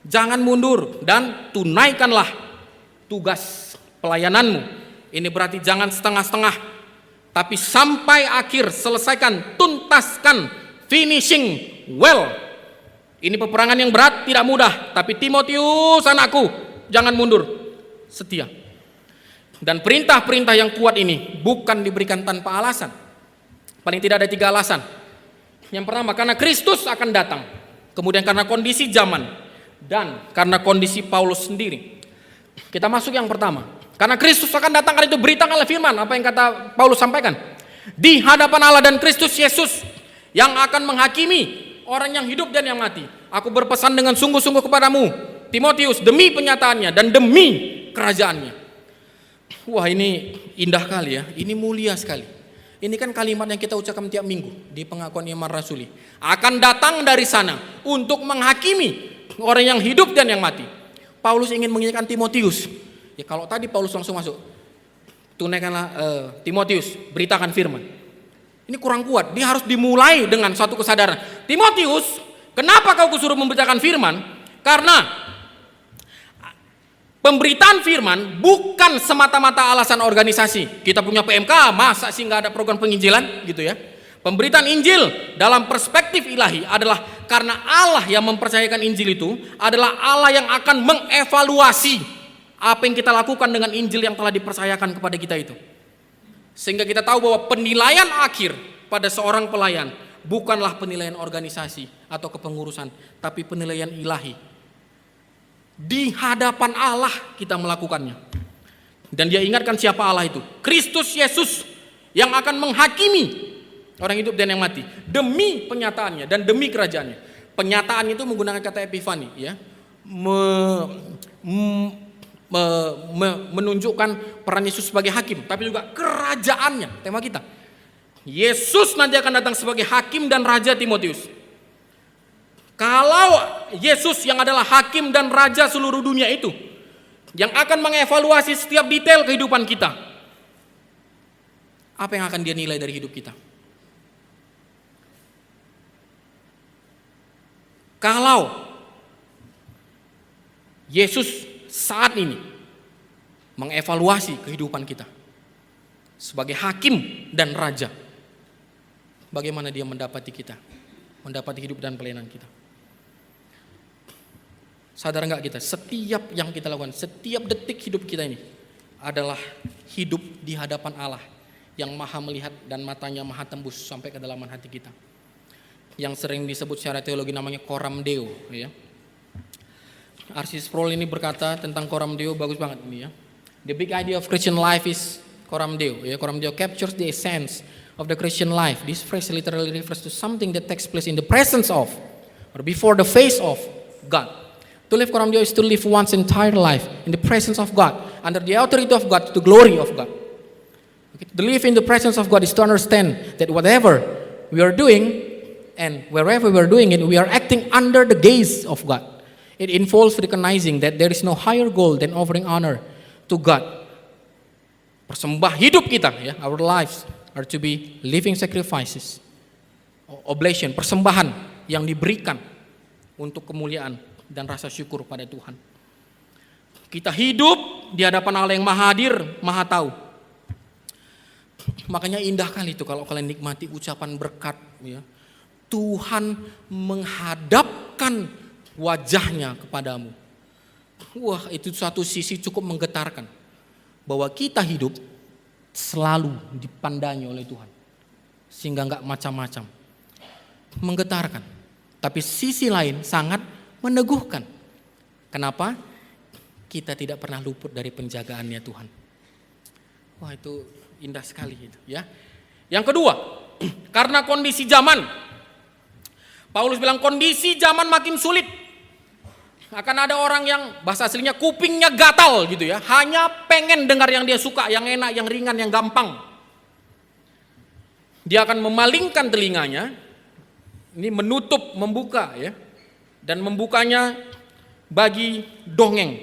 Jangan mundur dan tunaikanlah tugas pelayananmu. Ini berarti jangan setengah-setengah, tapi sampai akhir, selesaikan, tuntaskan, finishing well. Ini peperangan yang berat, tidak mudah, tapi Timotius anakku, jangan mundur, setia. Dan perintah-perintah yang kuat ini bukan diberikan tanpa alasan. Paling tidak ada 3 alasan. Yang pertama, karena Kristus akan datang. Kemudian karena kondisi zaman. Dan karena kondisi Paulus sendiri. Kita masuk yang pertama. Karena Kristus akan datang, karena itu beritakanlah firman. Apa yang kata Paulus sampaikan? Di hadapan Allah dan Kristus Yesus yang akan menghakimi orang yang hidup dan yang mati. Aku berpesan dengan sungguh-sungguh kepadamu, Timotius, demi penyataannya dan demi kerajaannya. Wah, ini indah kali ya, ini mulia sekali. Ini kan kalimat yang kita ucapkan tiap minggu di pengakuan iman rasuli. Akan datang dari sana untuk menghakimi orang yang hidup dan yang mati. Paulus ingin mengingatkan Timotius. Ya, kalau tadi Paulus langsung masuk, tunaikanlah Timotius, beritakan firman. Ini kurang kuat, dia harus dimulai dengan suatu kesadaran. Timotius, kenapa kau kusuruh memberitakan firman? Karena pemberitaan firman bukan semata-mata alasan organisasi. Kita punya PMK, masa sih nggak ada program penginjilan gitu ya. Pemberitaan Injil dalam perspektif ilahi adalah karena Allah yang mempercayakan Injil itu adalah Allah yang akan mengevaluasi apa yang kita lakukan dengan Injil yang telah dipercayakan kepada kita itu. Sehingga kita tahu bahwa penilaian akhir pada seorang pelayan bukanlah penilaian organisasi atau kepengurusan, tapi penilaian ilahi. Di hadapan Allah kita melakukannya. Dan dia ingatkan siapa Allah itu? Kristus Yesus yang akan menghakimi orang hidup dan yang mati demi penyataannya dan demi kerajaannya. Penyataan itu menggunakan kata epifani ya. Menunjukkan peran Yesus sebagai hakim, tapi juga kerajaannya, tema kita. Yesus nanti akan datang sebagai hakim dan raja Timotius. Kalau Yesus yang adalah hakim dan raja seluruh dunia itu yang akan mengevaluasi setiap detail kehidupan kita, apa yang akan dia nilai dari hidup kita? Kalau Yesus saat ini mengevaluasi kehidupan kita sebagai hakim dan raja. Bagaimana dia mendapati kita, mendapati hidup dan pelayanan kita. Sadar nggak kita, setiap yang kita lakukan, setiap detik hidup kita ini adalah hidup di hadapan Allah yang maha melihat dan matanya maha tembus sampai ke dalaman hati kita. Yang sering disebut secara teologi namanya coram Deo. Ya. R.C. Sproul ini berkata tentang coram Deo, bagus banget ini ya. The big idea of Christian life is coram Deo. Ya, coram Deo captures the essence of the Christian life. This phrase literally refers to something that takes place in the presence of or before the face of God. To live coram Deo is to live one's entire life in the presence of God, under the authority of God, to the glory of God. Okay. To live in the presence of God is to understand that whatever we are doing and wherever we are doing it, we are acting under the gaze of God. It involves recognizing that there is no higher goal than offering honor to God. Persembah hidup kita, ya, our lives are to be living sacrifices, oblation, persembahan yang diberikan untuk kemuliaan dan rasa syukur pada Tuhan. Kita hidup di hadapan Allah yang maha hadir, maha tahu. Makanya indah kali itu kalau kalian nikmati ucapan berkat, ya. Tuhan menghadapkan wajahnya kepadamu. Wah, itu suatu sisi cukup menggetarkan. Bahwa kita hidup selalu dipandangi oleh Tuhan. Sehingga enggak macam-macam. Menggetarkan. Tapi sisi lain sangat meneguhkan. Kenapa? Kita tidak pernah luput dari penjagaannya Tuhan. Wah, itu indah sekali itu, ya. Yang kedua, karena kondisi zaman. Paulus bilang kondisi zaman makin sulit. Akan ada orang yang bahasa aslinya kupingnya gatal gitu ya. Hanya pengen dengar yang dia suka, yang enak, yang ringan, yang gampang. Dia akan memalingkan telinganya. Ini menutup, membuka ya. Dan membukanya bagi dongeng.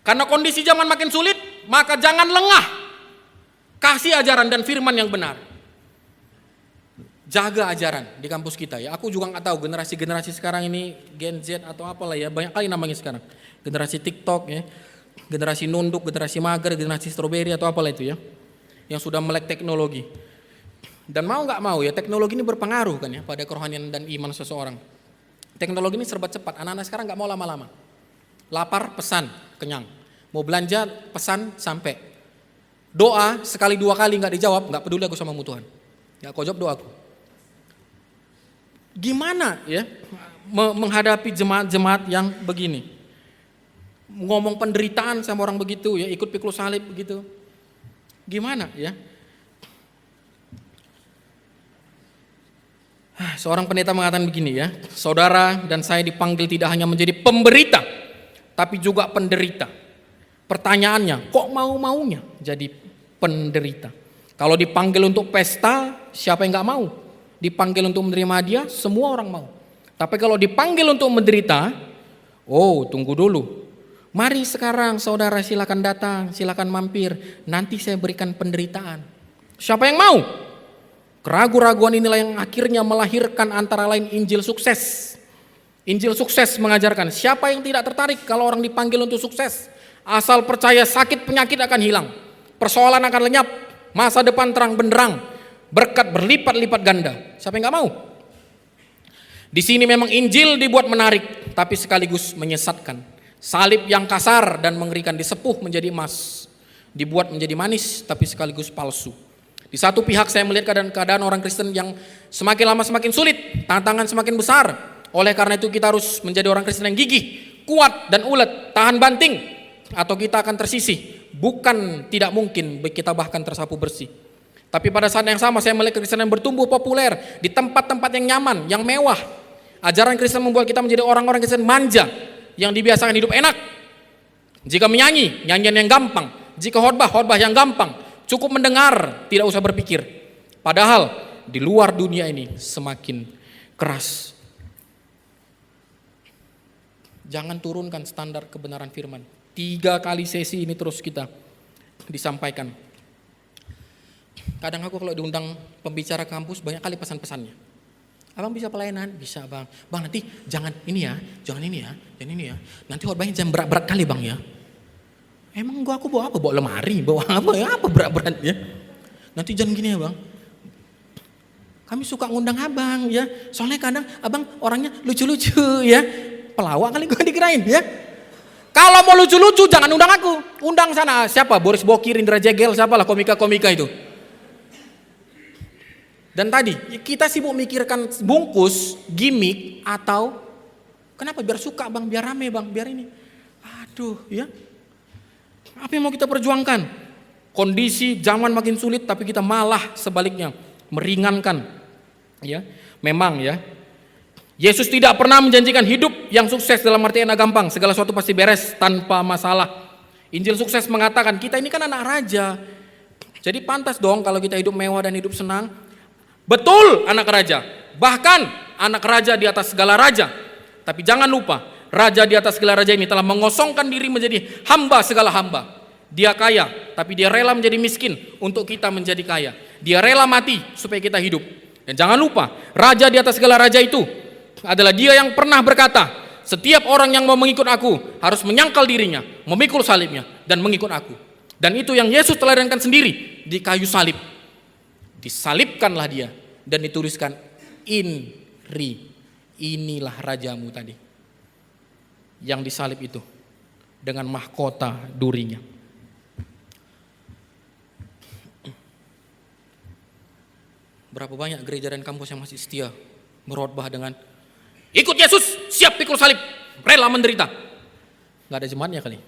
Karena kondisi zaman makin sulit, maka jangan lengah. Kasih ajaran dan firman yang benar. Jaga ajaran di kampus kita ya. Aku juga nggak tahu generasi sekarang ini Gen Z atau apalah ya, banyak kali namanya sekarang. Generasi TikTok ya, generasi nunduk, generasi mager, generasi stroberi atau apalah itu ya, yang sudah melek teknologi. Dan mau nggak mau ya, teknologi ini berpengaruh kan ya pada kerohanian dan iman seseorang. Teknologi ini serba cepat. Anak-anak sekarang nggak mau lama-lama. Lapar pesan kenyang. Mau belanja pesan sampai. Doa sekali dua kali nggak dijawab, nggak peduli aku sama Tuhan. Ya kau jawab doaku. Gimana ya menghadapi jemaat-jemaat yang begini? Ngomong penderitaan sama orang begitu ya, ikut pikul salib begitu. Gimana ya? Seorang pendeta mengatakan begini ya, saudara dan saya dipanggil tidak hanya menjadi pemberita, tapi juga penderita. Pertanyaannya, kok mau-maunya jadi penderita? Kalau dipanggil untuk pesta, siapa yang gak mau? Dipanggil untuk menerima hadiah, semua orang mau. Tapi kalau dipanggil untuk menderita, oh tunggu dulu. Mari sekarang saudara silakan datang, silakan mampir. Nanti saya berikan penderitaan. Siapa yang mau? Keraguan-raguan inilah yang akhirnya melahirkan antara lain Injil sukses. Injil sukses mengajarkan siapa yang tidak tertarik kalau orang dipanggil untuk sukses. Asal percaya sakit penyakit akan hilang. Persoalan akan lenyap. Masa depan terang benderang. Berkat berlipat-lipat ganda. Siapa yang gak mau? Di sini memang Injil dibuat menarik, tapi sekaligus menyesatkan. Salib yang kasar dan mengerikan disepuh menjadi emas. Dibuat menjadi manis, tapi sekaligus palsu. Di satu pihak saya melihat keadaan orang Kristen yang semakin lama semakin sulit, tantangan semakin besar. Oleh karena itu kita harus menjadi orang Kristen yang gigih, kuat dan ulet, tahan banting, atau kita akan tersisih. Bukan tidak mungkin kita bahkan tersapu bersih. Tapi pada saat yang sama saya melihat Kristen yang bertumbuh populer di tempat-tempat yang nyaman, yang mewah. Ajaran Kristen membuat kita menjadi orang-orang Kristen manja yang dibiasakan hidup enak. Jika menyanyi, nyanyian yang gampang. Jika khotbah yang gampang. Cukup mendengar, tidak usah berpikir. Padahal di luar dunia ini semakin keras. Jangan turunkan standar kebenaran firman. 3 kali sesi ini terus kita disampaikan. Kadang aku kalau diundang pembicara kampus banyak kali pesan-pesannya. Abang bisa pelayanan? Bisa bang. Bang nanti jangan ini ya, jangan ini ya, jangan ini ya. Nanti khotbahnya jangan berat-berat kali bang ya. Emang aku bawa apa? Bawa lemari, bawa apa ya? Apa berat-berat ya? Nanti jangan gini ya bang. Kami suka ngundang abang ya. Soalnya kadang abang orangnya lucu-lucu ya. Pelawak kali gue dikirain ya. Kalau mau lucu-lucu jangan undang aku. Undang sana siapa? Boris Bokir, Indra Jegel, siapalah komika-komika itu. Dan tadi kita sibuk mikirkan bungkus, gimmick atau kenapa biar suka bang, biar rame bang, biar ini. Aduh ya. Apa yang mau kita perjuangkan? Kondisi zaman makin sulit tapi kita malah sebaliknya meringankan. Ya, memang ya. Yesus tidak pernah menjanjikan hidup yang sukses dalam arti enak gampang, segala sesuatu pasti beres tanpa masalah. Injil sukses mengatakan kita ini kan anak raja. Jadi pantas dong kalau kita hidup mewah dan hidup senang. Betul anak raja, bahkan anak raja di atas segala raja. Tapi jangan lupa, raja di atas segala raja ini telah mengosongkan diri menjadi hamba segala hamba. Dia kaya, tapi dia rela menjadi miskin untuk kita menjadi kaya. Dia rela mati supaya kita hidup. Dan jangan lupa, raja di atas segala raja itu adalah dia yang pernah berkata, setiap orang yang mau mengikut aku harus menyangkal dirinya, memikul salibnya, dan mengikut aku. Dan itu yang Yesus teladankan sendiri di kayu salib. Disalibkanlah dia dan dituliskan INRI, inilah rajamu tadi yang disalib itu dengan mahkota durinya. Berapa banyak gereja dan kampus yang masih setia berkhotbah dengan ikut Yesus, siap pikul salib, rela menderita. Gak ada jemaatnya kali.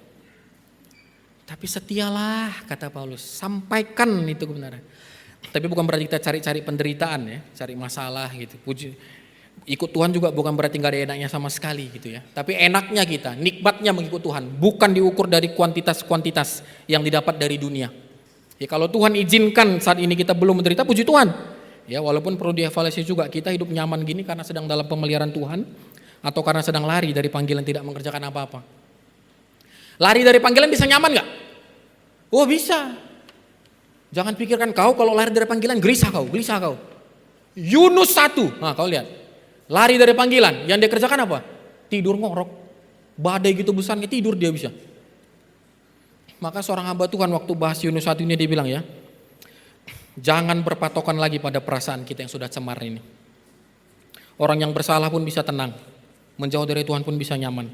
Tapi setialah kata Paulus, sampaikan itu kebenaran. Tapi bukan berarti kita cari-cari penderitaan ya, cari masalah gitu. Ikut Tuhan juga bukan berarti gak ada enaknya sama sekali gitu ya. Tapi enaknya kita, nikmatnya mengikut Tuhan, bukan diukur dari kuantitas-kuantitas yang didapat dari dunia. Ya kalau Tuhan izinkan saat ini kita belum menderita, puji Tuhan. Ya walaupun perlu dievaluasi juga, kita hidup nyaman gini karena sedang dalam pemeliharaan Tuhan atau karena sedang lari dari panggilan tidak mengerjakan apa-apa. Lari dari panggilan bisa nyaman gak? Oh bisa. Jangan pikirkan kau kalau lari dari panggilan gelisah kau. Yunus 1, nah kau lihat. Lari dari panggilan, yang dia kerjakan apa? Tidur ngorok. Badai gitu besarnya tidur dia bisa. Maka seorang hamba Tuhan waktu bahas Yunus 1 ini dia bilang ya, jangan berpatokan lagi pada perasaan kita yang sudah cemar ini. Orang yang bersalah pun bisa tenang, menjauh dari Tuhan pun bisa nyaman.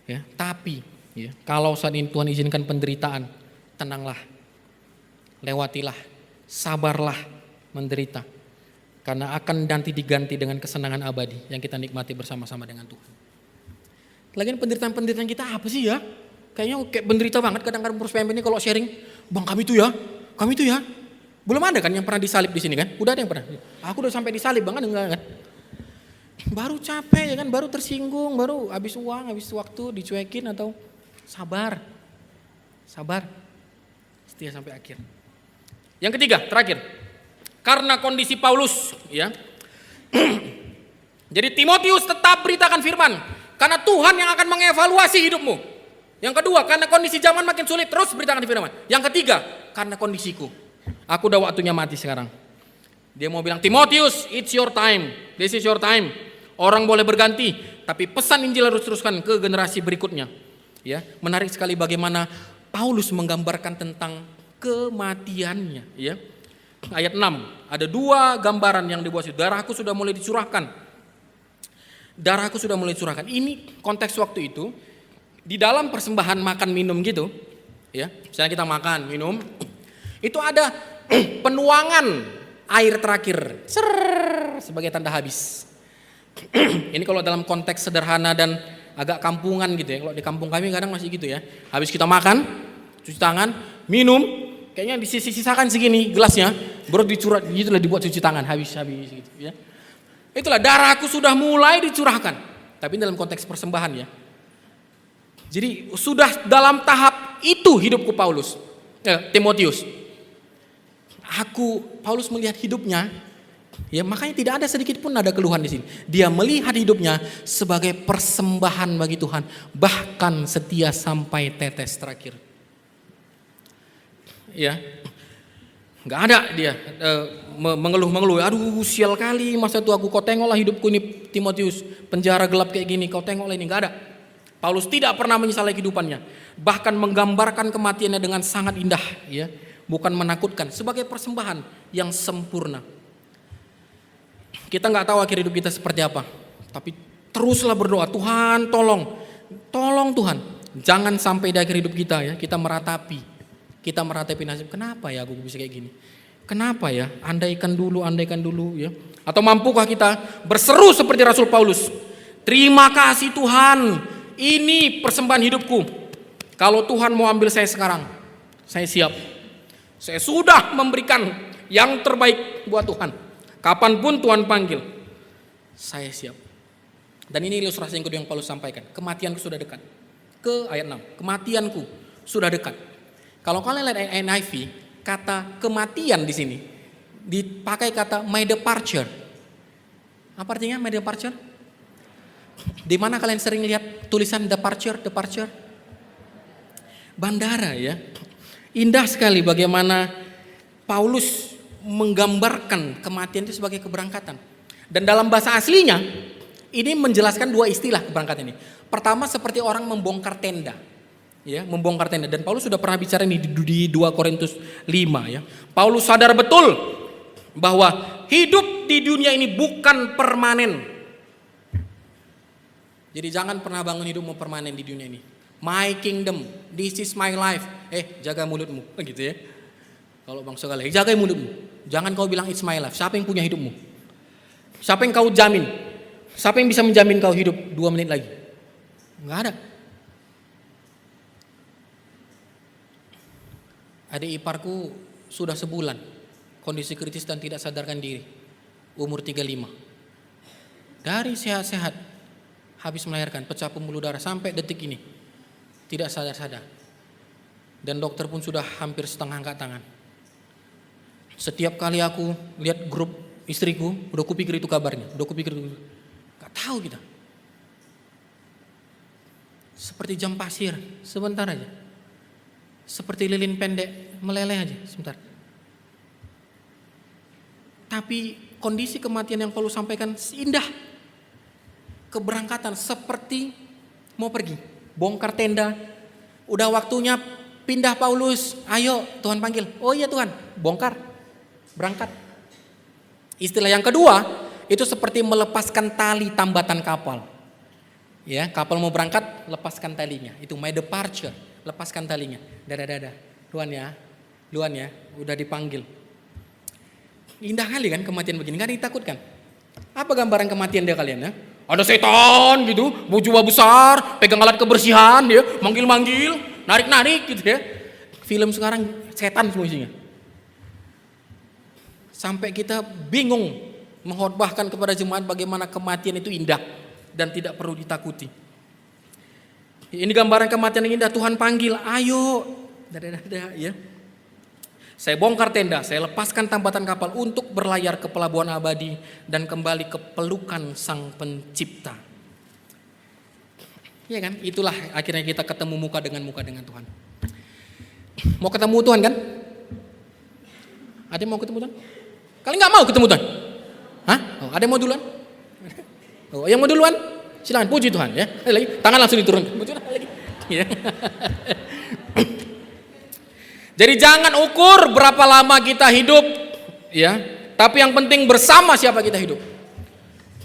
Ya, tapi ya, kalau saat ini Tuhan izinkan penderitaan, tenanglah. Lewatilah, sabarlah menderita. Karena akan nanti diganti dengan kesenangan abadi yang kita nikmati bersama-sama dengan Tuhan. Lagian penderitaan-penderitaan kita apa sih ya? Kayaknya kayak penderita banget kadang-kadang pengurus PMP ini kalau sharing, bang kami itu ya. Belum ada kan yang pernah disalib di sini kan? Udah ada yang pernah. Aku udah sampai disalib bang, enggak kan? Baru capek ya kan, baru tersinggung, baru habis uang, habis waktu dicuekin atau sabar. Setia sampai akhir. Yang ketiga, terakhir, karena kondisi Paulus, ya. Jadi Timotius tetap beritakan firman, karena Tuhan yang akan mengevaluasi hidupmu. Yang kedua, karena kondisi zaman makin sulit, terus beritakan firman. Yang ketiga, karena kondisiku. Aku udah waktunya mati sekarang. Dia mau bilang, Timotius, it's your time, this is your time. Orang boleh berganti, tapi pesan Injil harus teruskan ke generasi berikutnya. Ya, menarik sekali bagaimana Paulus menggambarkan tentang kematiannya, ya. Ayat 6, ada dua gambaran yang dibuat situ. Darahku sudah mulai dicurahkan. Ini konteks waktu itu di dalam persembahan makan minum gitu, ya. Misalnya kita makan, minum, itu ada penuangan air terakhir, sebagai tanda habis. Ini kalau dalam konteks sederhana dan agak kampungan gitu ya. Kalau di kampung kami kadang masih gitu ya. Habis kita makan, cuci tangan, minum, kayaknya disisa-sisakan segini gelasnya, baru dicurah, gitulah dibuat cuci tangan, habis gitu ya. Itulah darahku sudah mulai dicurahkan. Tapi dalam konteks persembahan ya. Jadi sudah dalam tahap itu hidupku Timotius. Paulus melihat hidupnya, ya makanya tidak ada sedikit pun ada keluhan di sini. Dia melihat hidupnya sebagai persembahan bagi Tuhan, bahkan setia sampai tetes terakhir. Ya, Nggak ada dia mengeluh-mengeluh. Aduh sial kali masa itu aku, kau tengoklah hidupku ini Timotius, penjara gelap kayak gini, kau tengoklah ini. Nggak ada. Paulus tidak pernah menyesali kehidupannya, bahkan menggambarkan kematiannya dengan sangat indah, ya, bukan menakutkan, sebagai persembahan yang sempurna. Kita nggak tahu akhir hidup kita seperti apa, tapi teruslah berdoa, Tuhan tolong Tuhan, jangan sampai di akhir hidup kita ya kita meratapi nasib. Kenapa ya aku bisa kayak gini? Kenapa ya? Andaikan dulu ya. Atau mampukah kita berseru seperti Rasul Paulus? Terima kasih Tuhan, ini persembahan hidupku. Kalau Tuhan mau ambil saya sekarang, saya siap. Saya sudah memberikan yang terbaik buat Tuhan. Kapanpun Tuhan panggil, saya siap. Dan ini ilustrasi yang kedua yang Paulus sampaikan. Kematianku sudah dekat. Ke ayat 6. Kematianku sudah dekat. Kalau kalian lihat NIV, kata kematian di sini dipakai kata my departure. Apa artinya my departure? Di mana kalian sering lihat tulisan departure? Bandara ya. Indah sekali bagaimana Paulus menggambarkan kematian itu sebagai keberangkatan. Dan dalam bahasa aslinya ini menjelaskan dua istilah keberangkatan ini. Pertama seperti orang membongkar tenda. Ya, membongkar tenda, dan Paulus sudah pernah bicara ini di 2 Korintus 5 ya. Paulus sadar betul bahwa hidup di dunia ini bukan permanen. Jadi jangan pernah bangun hidupmu permanen di dunia ini. My kingdom, this is my life. Jaga mulutmu, gitu ya. Kalau bangsa kalian, jaga mulutmu. Jangan kau bilang it's my life. Siapa yang punya hidupmu? Siapa yang kau jamin? Siapa yang bisa menjamin kau hidup 2 menit lagi? Enggak ada. Adik iparku sudah sebulan kondisi kritis dan tidak sadarkan diri, umur 35. Dari sehat-sehat habis melahirkan, pecah pembuluh darah sampai detik ini tidak sadar-sadar. Dan dokter pun sudah hampir setengah angkat tangan. Setiap kali aku lihat grup istriku, udah kupikir itu kabarnya, gak tahu kita. Seperti jam pasir, sebentar aja. Seperti lilin pendek, meleleh aja sebentar. Tapi kondisi kematian yang Paulus sampaikan indah. Keberangkatan seperti mau pergi, bongkar tenda. Udah waktunya pindah Paulus, ayo Tuhan panggil. Oh iya Tuhan, bongkar, berangkat. Istilah yang kedua itu seperti melepaskan tali tambatan kapal. Ya, kapal mau berangkat, lepaskan talinya. Itu my departure. Lepaskan talinya. Dadah. Luan ya, udah dipanggil. Indah kali kan kematian begini, gak ditakutkan. Apa gambaran kematian dia kalian ya? Ada setan gitu, bujua besar, pegang alat kebersihan ya, manggil-manggil, narik-narik gitu ya. Film sekarang setan semua isinya. Sampai kita bingung mengkhotbahkan kepada jemaat bagaimana kematian itu indah dan tidak perlu ditakuti. Ini gambaran kematian yang indah. Tuhan panggil, ayo, dadah ya. Saya bongkar tenda, saya lepaskan tambatan kapal untuk berlayar ke pelabuhan abadi dan kembali ke pelukan Sang Pencipta. Iya kan? Itulah akhirnya kita ketemu muka dengan Tuhan. Mau ketemu Tuhan kan? Ada yang mau ketemu Tuhan? Kalian nggak mau ketemu Tuhan? Hah? Oh, ada yang mau duluan? Oh, yang mau duluan? Silakan, puji Tuhan ya. Lagi, tangan langsung diturunkan. Puji Tuhan lagi. Ya. Jadi jangan ukur berapa lama kita hidup, ya. Tapi yang penting bersama siapa kita hidup.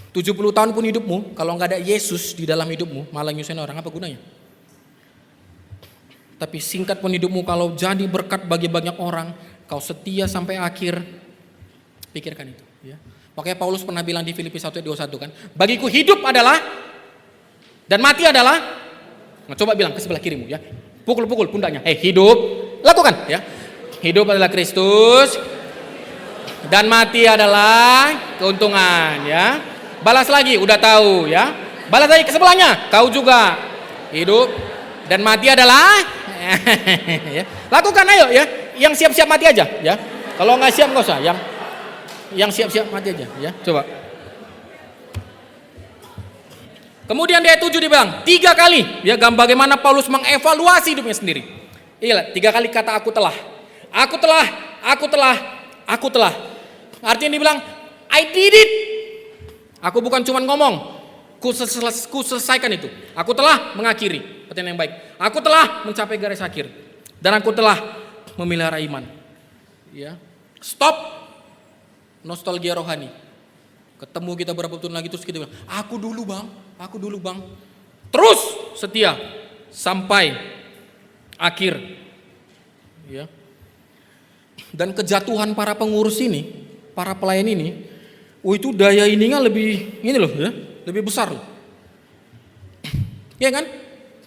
70 tahun pun hidupmu, kalau nggak ada Yesus di dalam hidupmu, malah nyusahin orang, apa gunanya? Tapi singkat pun hidupmu, kalau jadi berkat bagi banyak orang, kau setia sampai akhir, pikirkan itu. Ya. Makanya Paulus pernah bilang di Filipi 1:21 kan, bagiku hidup adalah dan mati adalah. Nah, coba bilang ke sebelah kirimu ya, pukul pundaknya, hidup, lakukan ya. Hidup adalah Kristus dan mati adalah keuntungan ya. Balas lagi, udah tahu ya. Balas lagi ke sebelahnya, kau juga hidup dan mati adalah ya. Lakukan ayo ya. Yang siap-siap mati aja ya. Kalau nggak siap nggak usah. Yang siap-siap mati aja ya. Coba. Kemudian di ayat 7 dibilang 3 kali ya, bagaimana Paulus mengevaluasi hidupnya sendiri. Iya, 3 kali kata aku telah aku telah. Artinya dia bilang, I did it. Aku bukan cuma ngomong, ku selesaikan itu. Aku telah mengakhiri pertanyaan yang baik. Aku telah mencapai garis akhir. Dan aku telah memelihara iman. Ya. Stop nostalgia rohani. Ketemu kita berapa tahun lagi terus kita bilang, aku dulu bang. Terus setia sampai akhir. Ya. Dan kejatuhan para pengurus ini, para pelayan ini, itu daya ininya lebih ini loh ya, lebih besar loh. Ya kan?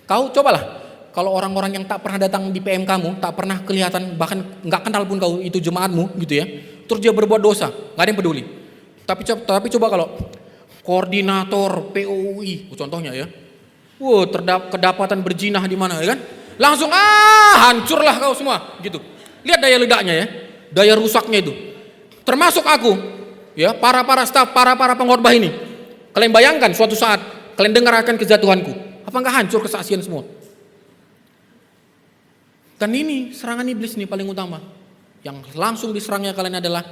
Kau cobalah kalau orang-orang yang tak pernah datang di PM kamu, tak pernah kelihatan, bahkan nggak kenal pun kau itu jemaatmu gitu ya. Terus dia berbuat dosa, nggak ada yang peduli. Tapi coba kalau koordinator POUI, contohnya ya, kedapatan berjinah di mana ya kan? Langsung hancurlah kau semua gitu. Lihat daya ledaknya ya, daya rusaknya itu. Termasuk aku, ya para staf, para pengkhotbah ini. Kalian bayangkan suatu saat kalian dengar akan kejatuhanku, apa enggak hancur kesaksian semua? Dan ini serangan iblis nih paling utama. Yang langsung diserangnya kalian adalah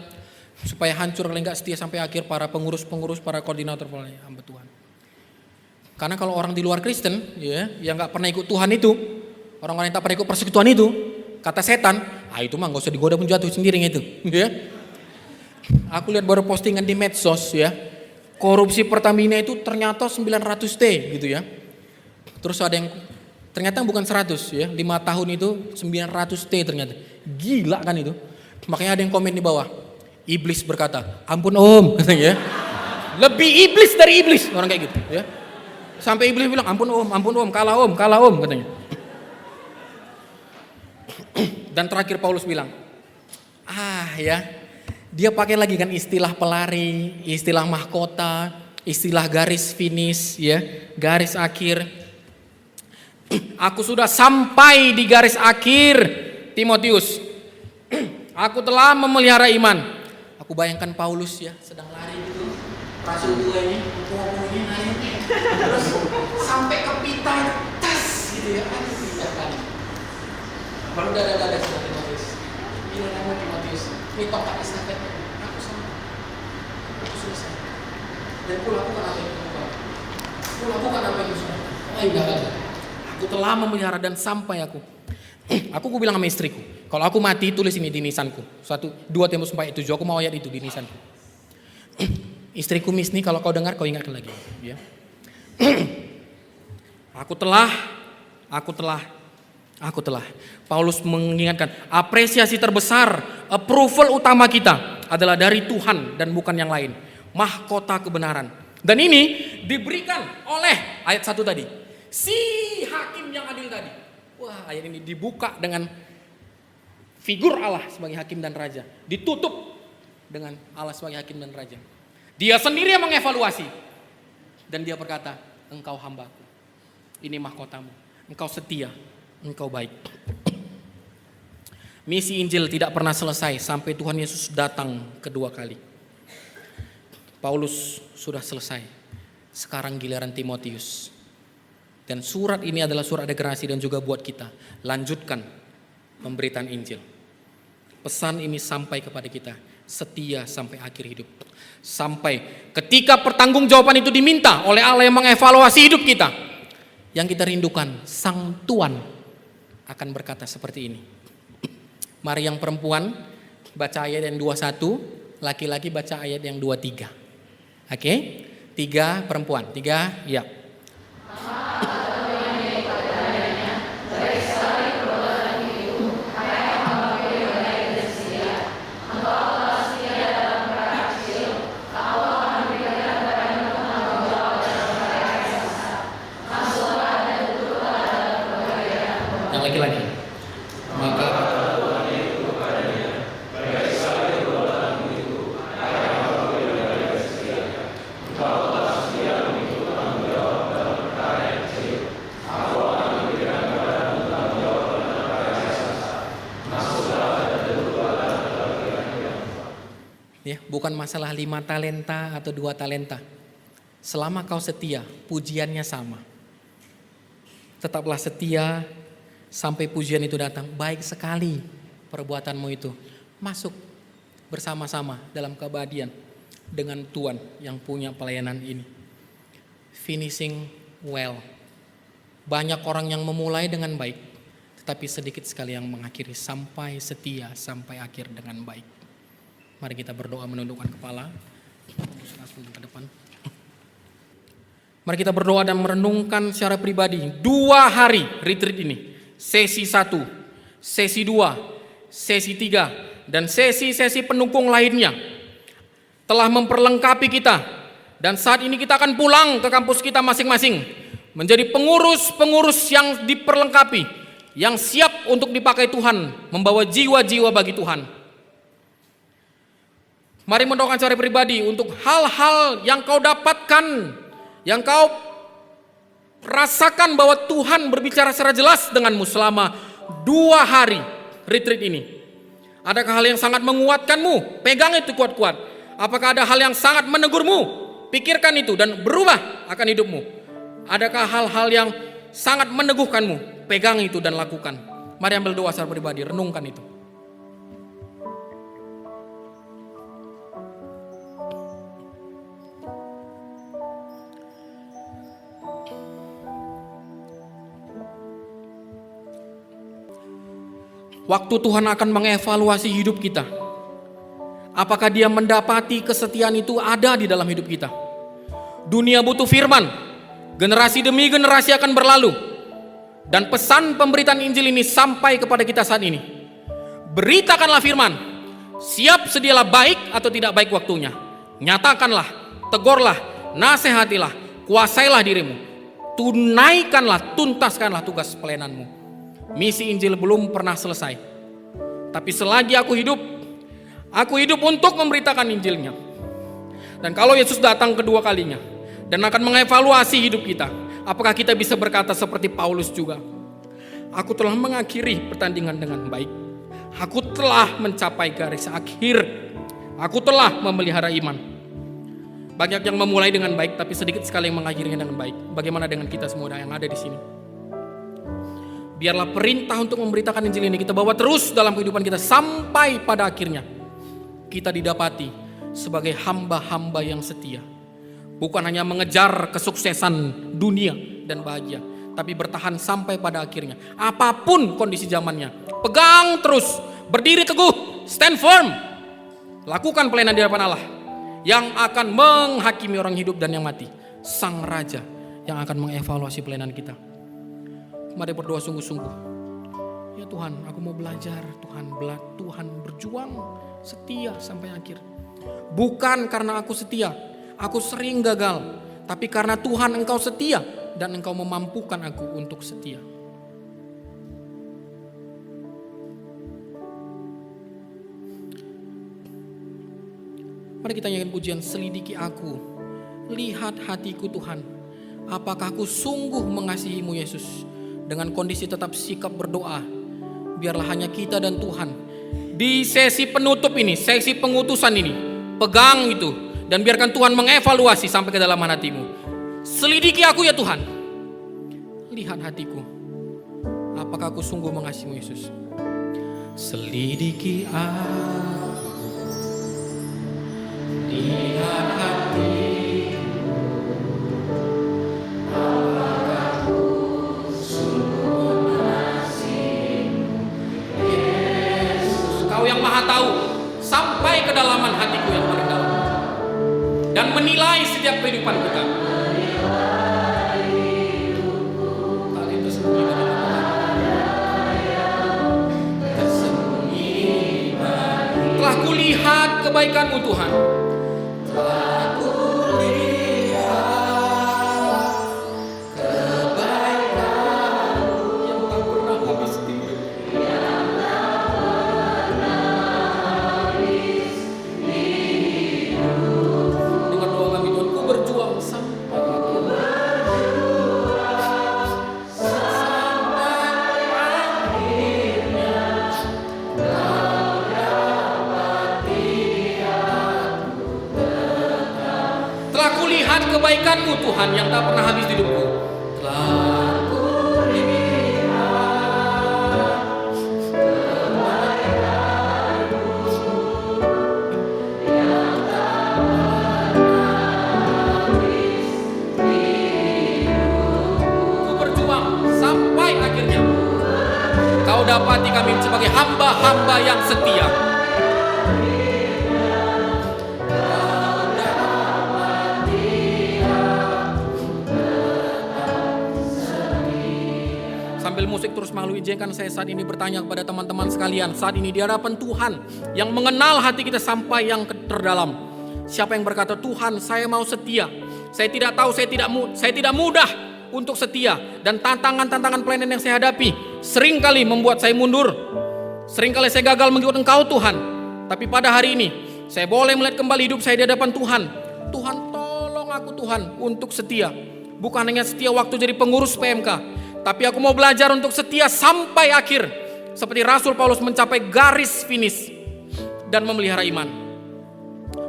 supaya hancur kalian enggak setia sampai akhir, para pengurus, para koordinator, hamba Tuhan. Karena kalau orang di luar Kristen, ya, yang enggak pernah ikut Tuhan itu, orang-orang yang tak pernah ikut persekutuan itu, kata setan, itu mah enggak usah digoda pun jatuh sendiri itu, ya. Aku lihat baru postingan di medsos ya, korupsi Pertamina itu ternyata 900 T gitu ya. Terus ada yang ternyata bukan 100 ya, 5 tahun itu 900 T ternyata. Gila kan itu. Makanya ada yang komen di bawah, iblis berkata, ampun om katanya ya. Lebih iblis dari iblis orang kayak gitu ya. Sampai iblis bilang, ampun om, kalah om katanya. Dan terakhir Paulus bilang, ya, dia pakai lagi kan istilah pelari, istilah mahkota, istilah garis finish, ya, garis akhir. Aku sudah sampai di garis akhir, Timotius. Aku telah memelihara iman. Aku bayangkan Paulus ya, sedang lari gitu, rasul tua ini, ini lari, terus sampai ke pita, tas gitu ya, baru dada sudah Timotius. Ini nama Timotius. Ini tongkat estafet. Aku selesai. Dan aku lakukan apa yang sudah. Aku telah memelihara dan sampai aku. Aku bilang sama istriku, kalau aku mati tulis ini di nisanku. 2 Timotius 4:7. Aku mau ayat itu di nisanku. Istriku Misni, kalau kau dengar kau ingatkan lagi. Ya. Aku telah. Paulus mengingatkan, apresiasi terbesar, approval utama kita adalah dari Tuhan dan bukan yang lain. Mahkota kebenaran. Dan ini diberikan oleh ayat 1 tadi. Si hakim yang adil tadi. Wah, ayat ini dibuka dengan figur Allah sebagai hakim dan raja. Ditutup dengan Allah sebagai hakim dan raja. Dia sendiri yang mengevaluasi. Dan dia berkata, engkau hambaku. Ini mahkotamu. Engkau setia. Engkau baik. Misi Injil tidak pernah selesai sampai Tuhan Yesus datang kedua kali. Paulus sudah selesai. Sekarang giliran Timotius. Dan surat ini adalah surat deklarasi dan juga buat kita. Lanjutkan pemberitaan Injil. Pesan ini sampai kepada kita. Setia sampai akhir hidup. Sampai ketika pertanggungjawaban itu diminta oleh Allah yang mengevaluasi hidup kita. Yang kita rindukan, Sang Tuhan akan berkata seperti ini. Mari yang perempuan baca ayat yang 21, laki-laki baca ayat yang 23. Oke? 3 perempuan, 3 ya. Yang laki-laki. Maka ya, bukan masalah 5 talenta atau 2 talenta. Selama kau setia, pujiannya sama. Tetaplah setia sampai pujian itu datang. Baik sekali perbuatanmu itu. masuk bersama-sama dalam keabadian dengan Tuhan yang punya pelayanan ini. Finishing well. Banyak orang yang memulai dengan baik, tetapi sedikit sekali yang mengakhiri sampai setia, sampai akhir dengan baik. Mari kita berdoa menundukkan kepala. Ke depan. Mari kita berdoa dan merenungkan secara pribadi 2 hari retreat ini. Sesi 1, sesi 2, sesi 3, dan sesi-sesi pendukung lainnya telah memperlengkapi kita. Dan saat ini kita akan pulang ke kampus kita masing-masing menjadi pengurus-pengurus yang diperlengkapi, yang siap untuk dipakai Tuhan, membawa jiwa-jiwa bagi Tuhan. Mari mendoakan secara pribadi untuk hal-hal yang kau dapatkan, yang kau rasakan bahwa Tuhan berbicara secara jelas denganmu selama 2 hari retreat ini. Adakah hal yang sangat menguatkanmu? Pegang itu kuat-kuat. Apakah ada hal yang sangat menegurmu? Pikirkan itu dan berubah akan hidupmu. Adakah hal-hal yang sangat meneguhkanmu? Pegang itu dan lakukan. Mari ambil doa secara pribadi, renungkan itu. Waktu Tuhan akan mengevaluasi hidup kita. Apakah Dia mendapati kesetiaan itu ada di dalam hidup kita? Dunia butuh firman. Generasi demi generasi akan berlalu. Dan pesan pemberitaan Injil ini sampai kepada kita saat ini. Beritakanlah firman. Siap sedialah baik atau tidak baik waktunya. Nyatakanlah, tegurlah, nasihatilah, kuasailah dirimu. Tunaikanlah, tuntaskanlah tugas pelayananmu. Misi Injil belum pernah selesai. Tapi selagi aku hidup untuk memberitakan Injilnya. Dan kalau Yesus datang kedua kalinya dan akan mengevaluasi hidup kita, apakah kita bisa berkata seperti Paulus juga? Aku telah mengakhiri pertandingan dengan baik. Aku telah mencapai garis akhir. Aku telah memelihara iman. Banyak yang memulai dengan baik, tapi sedikit sekali yang mengakhirinya dengan baik. Bagaimana dengan kita semua yang ada di sini? Biarlah perintah untuk memberitakan Injil ini kita bawa terus dalam kehidupan kita sampai pada akhirnya kita didapati sebagai hamba-hamba yang setia. Bukan hanya mengejar kesuksesan dunia dan bahagia, tapi bertahan sampai pada akhirnya. Apapun kondisi zamannya, pegang terus, berdiri teguh, stand firm. Lakukan pelayanan di hadapan Allah yang akan menghakimi orang hidup dan yang mati. Sang Raja yang akan mengevaluasi pelayanan kita. Mari berdoa sungguh-sungguh. Ya Tuhan, aku mau belajar. Tuhan berjuang setia sampai akhir. Bukan karena aku setia, aku sering gagal, tapi karena Tuhan Engkau setia dan Engkau memampukan aku untuk setia. Mari kita nyanyikan pujian selidiki aku, lihat hatiku Tuhan, apakah aku sungguh mengasihimu Yesus. Dengan kondisi tetap sikap berdoa, biarlah hanya kita dan Tuhan. Di sesi penutup ini, sesi pengutusan ini, pegang itu dan biarkan Tuhan mengevaluasi sampai ke dalam hatimu. Selidiki aku ya Tuhan, lihat hatiku, apakah aku sungguh mengasihimu Yesus. Selidiki aku, lihat hatiku. Yang maha tahu sampai kedalaman hatiku yang paling dalam dan menilai setiap kehidupan kita. Telah kulihat kebaikanmu Tuhan. Kebaikanmu Tuhan yang tak pernah habis di hidupku. Telah kulihat kebaikanmu dapati kami sebagai hamba-hamba yang setia. Sambil musik terus melalui, izinkan saya saat ini bertanya kepada teman-teman sekalian. Saat ini di hadapan Tuhan yang mengenal hati kita sampai yang terdalam. Siapa yang berkata, Tuhan saya mau setia. Saya tidak tahu, saya tidak mudah untuk setia. Dan tantangan-tantangan pelayanan yang saya hadapi seringkali membuat saya mundur. Seringkali saya gagal mengikut Engkau Tuhan. Tapi pada hari ini saya boleh melihat kembali hidup saya di hadapan Tuhan. Tuhan tolong aku Tuhan untuk setia. Bukan hanya setia waktu jadi pengurus PMK, tapi aku mau belajar untuk setia sampai akhir. Seperti Rasul Paulus mencapai garis finish dan memelihara iman.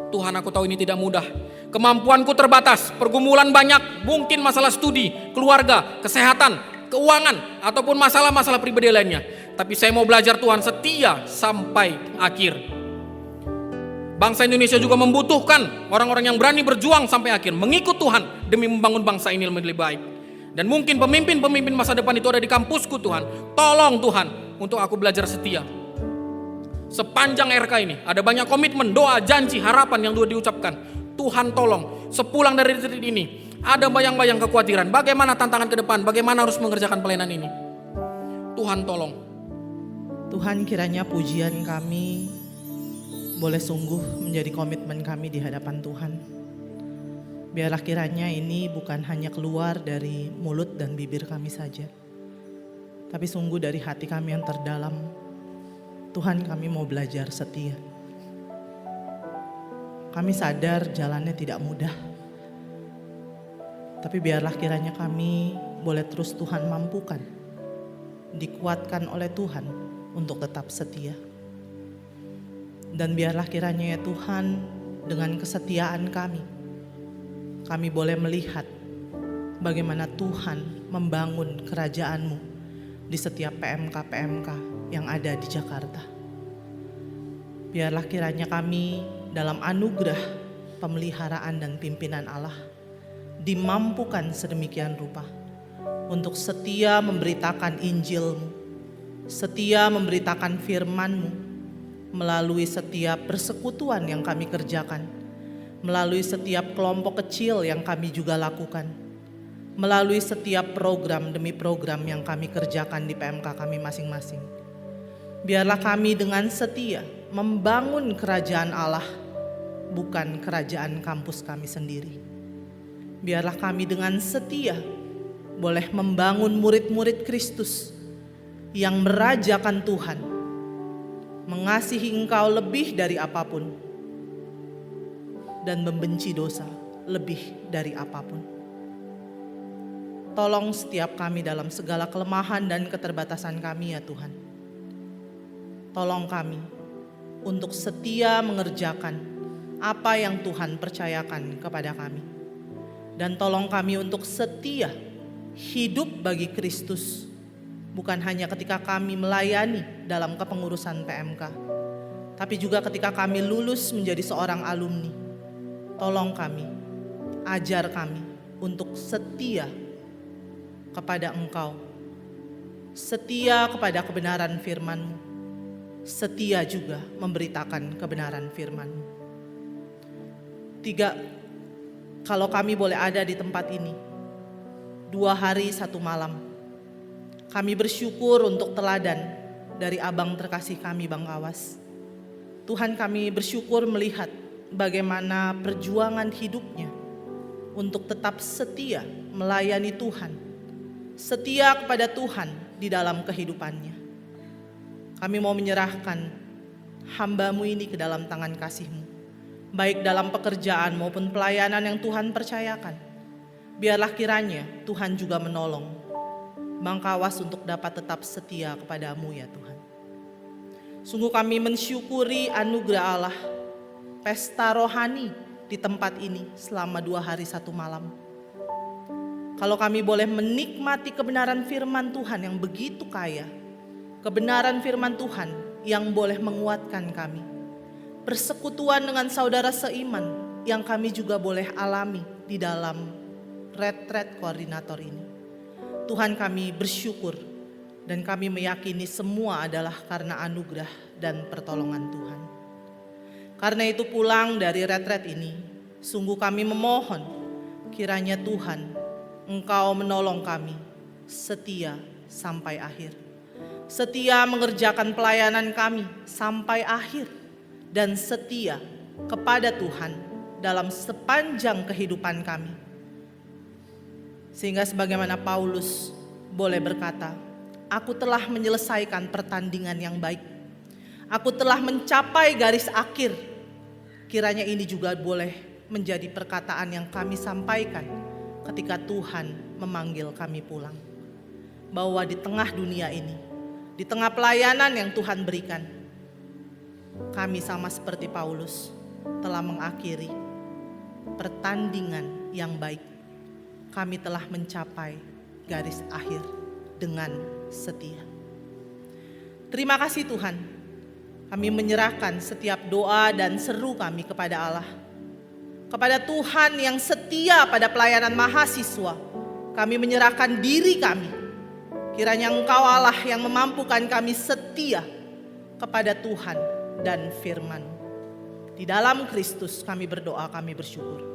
Tuhan, aku tahu ini tidak mudah. Kemampuanku terbatas, pergumulan banyak, mungkin masalah studi, keluarga, kesehatan, keuangan, ataupun masalah-masalah pribadi lainnya. Tapi saya mau belajar Tuhan setia sampai akhir. Bangsa Indonesia juga membutuhkan orang-orang yang berani berjuang sampai akhir, mengikut Tuhan demi membangun bangsa ini lebih baik. Dan mungkin pemimpin-pemimpin masa depan itu ada di kampusku Tuhan. Tolong Tuhan untuk aku belajar setia. Sepanjang RK ini ada banyak komitmen, doa, janji, harapan yang sudah diucapkan. Tuhan tolong, sepulang dari retreat ini ada bayang-bayang kekhawatiran. Bagaimana tantangan ke depan, bagaimana harus mengerjakan pelayanan ini. Tuhan tolong. Tuhan, kiranya pujian kami boleh sungguh menjadi komitmen kami di hadapan Tuhan. Biarlah kiranya ini bukan hanya keluar dari mulut dan bibir kami saja, tapi sungguh dari hati kami yang terdalam. Tuhan, kami mau belajar setia. Kami sadar jalannya tidak mudah, tapi biarlah kiranya kami boleh terus Tuhan mampukan, dikuatkan oleh Tuhan untuk tetap setia. Dan biarlah kiranya ya Tuhan, dengan kesetiaan kami boleh melihat bagaimana Tuhan membangun kerajaan-Mu di setiap PMK-PMK yang ada di Jakarta. Biarlah kiranya kami dalam anugerah pemeliharaan dan pimpinan Allah dimampukan sedemikian rupa untuk setia memberitakan Injil-Mu, setia memberitakan firman-Mu melalui setiap persekutuan yang kami kerjakan, melalui setiap kelompok kecil yang kami juga lakukan, melalui setiap program demi program yang kami kerjakan di PMK kami masing-masing. Biarlah kami dengan setia membangun kerajaan Allah, bukan kerajaan kampus kami sendiri. Biarlah kami dengan setia boleh membangun murid-murid Kristus yang merajakan Tuhan, mengasihi Engkau lebih dari apapun, dan membenci dosa lebih dari apapun. Tolong setiap kami dalam segala kelemahan dan keterbatasan kami ya Tuhan. Tolong kami untuk setia mengerjakan apa yang Tuhan percayakan kepada kami. Dan tolong kami untuk setia hidup bagi Kristus, bukan hanya ketika kami melayani dalam kepengurusan PMK, tapi juga ketika kami lulus menjadi seorang alumni. Tolong kami, ajar kami untuk setia kepada Engkau, setia kepada kebenaran firman-Mu, setia juga memberitakan kebenaran firman-Mu. 3, kalau kami boleh ada di tempat ini 2 hari 1 malam, kami bersyukur untuk teladan dari abang terkasih kami, Bang Awas. Tuhan, kami bersyukur melihat bagaimana perjuangan hidupnya untuk tetap setia melayani Tuhan, setia kepada Tuhan di dalam kehidupannya. Kami mau menyerahkan hamba-Mu ini ke dalam tangan kasih-Mu, baik dalam pekerjaan maupun pelayanan yang Tuhan percayakan. Biarlah kiranya Tuhan juga menolong Bang Kawas untuk dapat tetap setia kepada-Mu ya Tuhan. Sungguh kami mensyukuri anugerah Allah, pesta rohani di tempat ini selama 2 hari 1 malam. Kalau kami boleh menikmati kebenaran firman Tuhan yang begitu kaya, kebenaran firman Tuhan yang boleh menguatkan kami, persekutuan dengan saudara seiman yang kami juga boleh alami di dalam retret koordinator ini. Tuhan, kami bersyukur Dan kami meyakini semua adalah karena anugerah dan pertolongan Tuhan. Karena itu pulang dari retret ini, sungguh kami memohon kiranya Tuhan Engkau menolong kami setia sampai akhir. Setia mengerjakan pelayanan kami sampai akhir. Dan setia kepada Tuhan dalam sepanjang kehidupan kami. Sehingga sebagaimana Paulus boleh berkata, aku telah menyelesaikan pertandingan yang baik. Aku telah mencapai garis akhir. Kiranya ini juga boleh menjadi perkataan yang kami sampaikan ketika Tuhan memanggil kami pulang. Bahwa di tengah dunia ini, di tengah pelayanan yang Tuhan berikan, kami sama seperti Paulus telah mengakhiri pertandingan yang baik. Kami telah mencapai garis akhir dengan setia. Terima kasih Tuhan. Kami menyerahkan setiap doa dan seru kami kepada Allah. Kepada Tuhan yang setia pada pelayanan mahasiswa, kami menyerahkan diri kami. Kiranya Engkau Allah yang memampukan kami setia kepada Tuhan dan firman. Di dalam Kristus kami berdoa, kami bersyukur.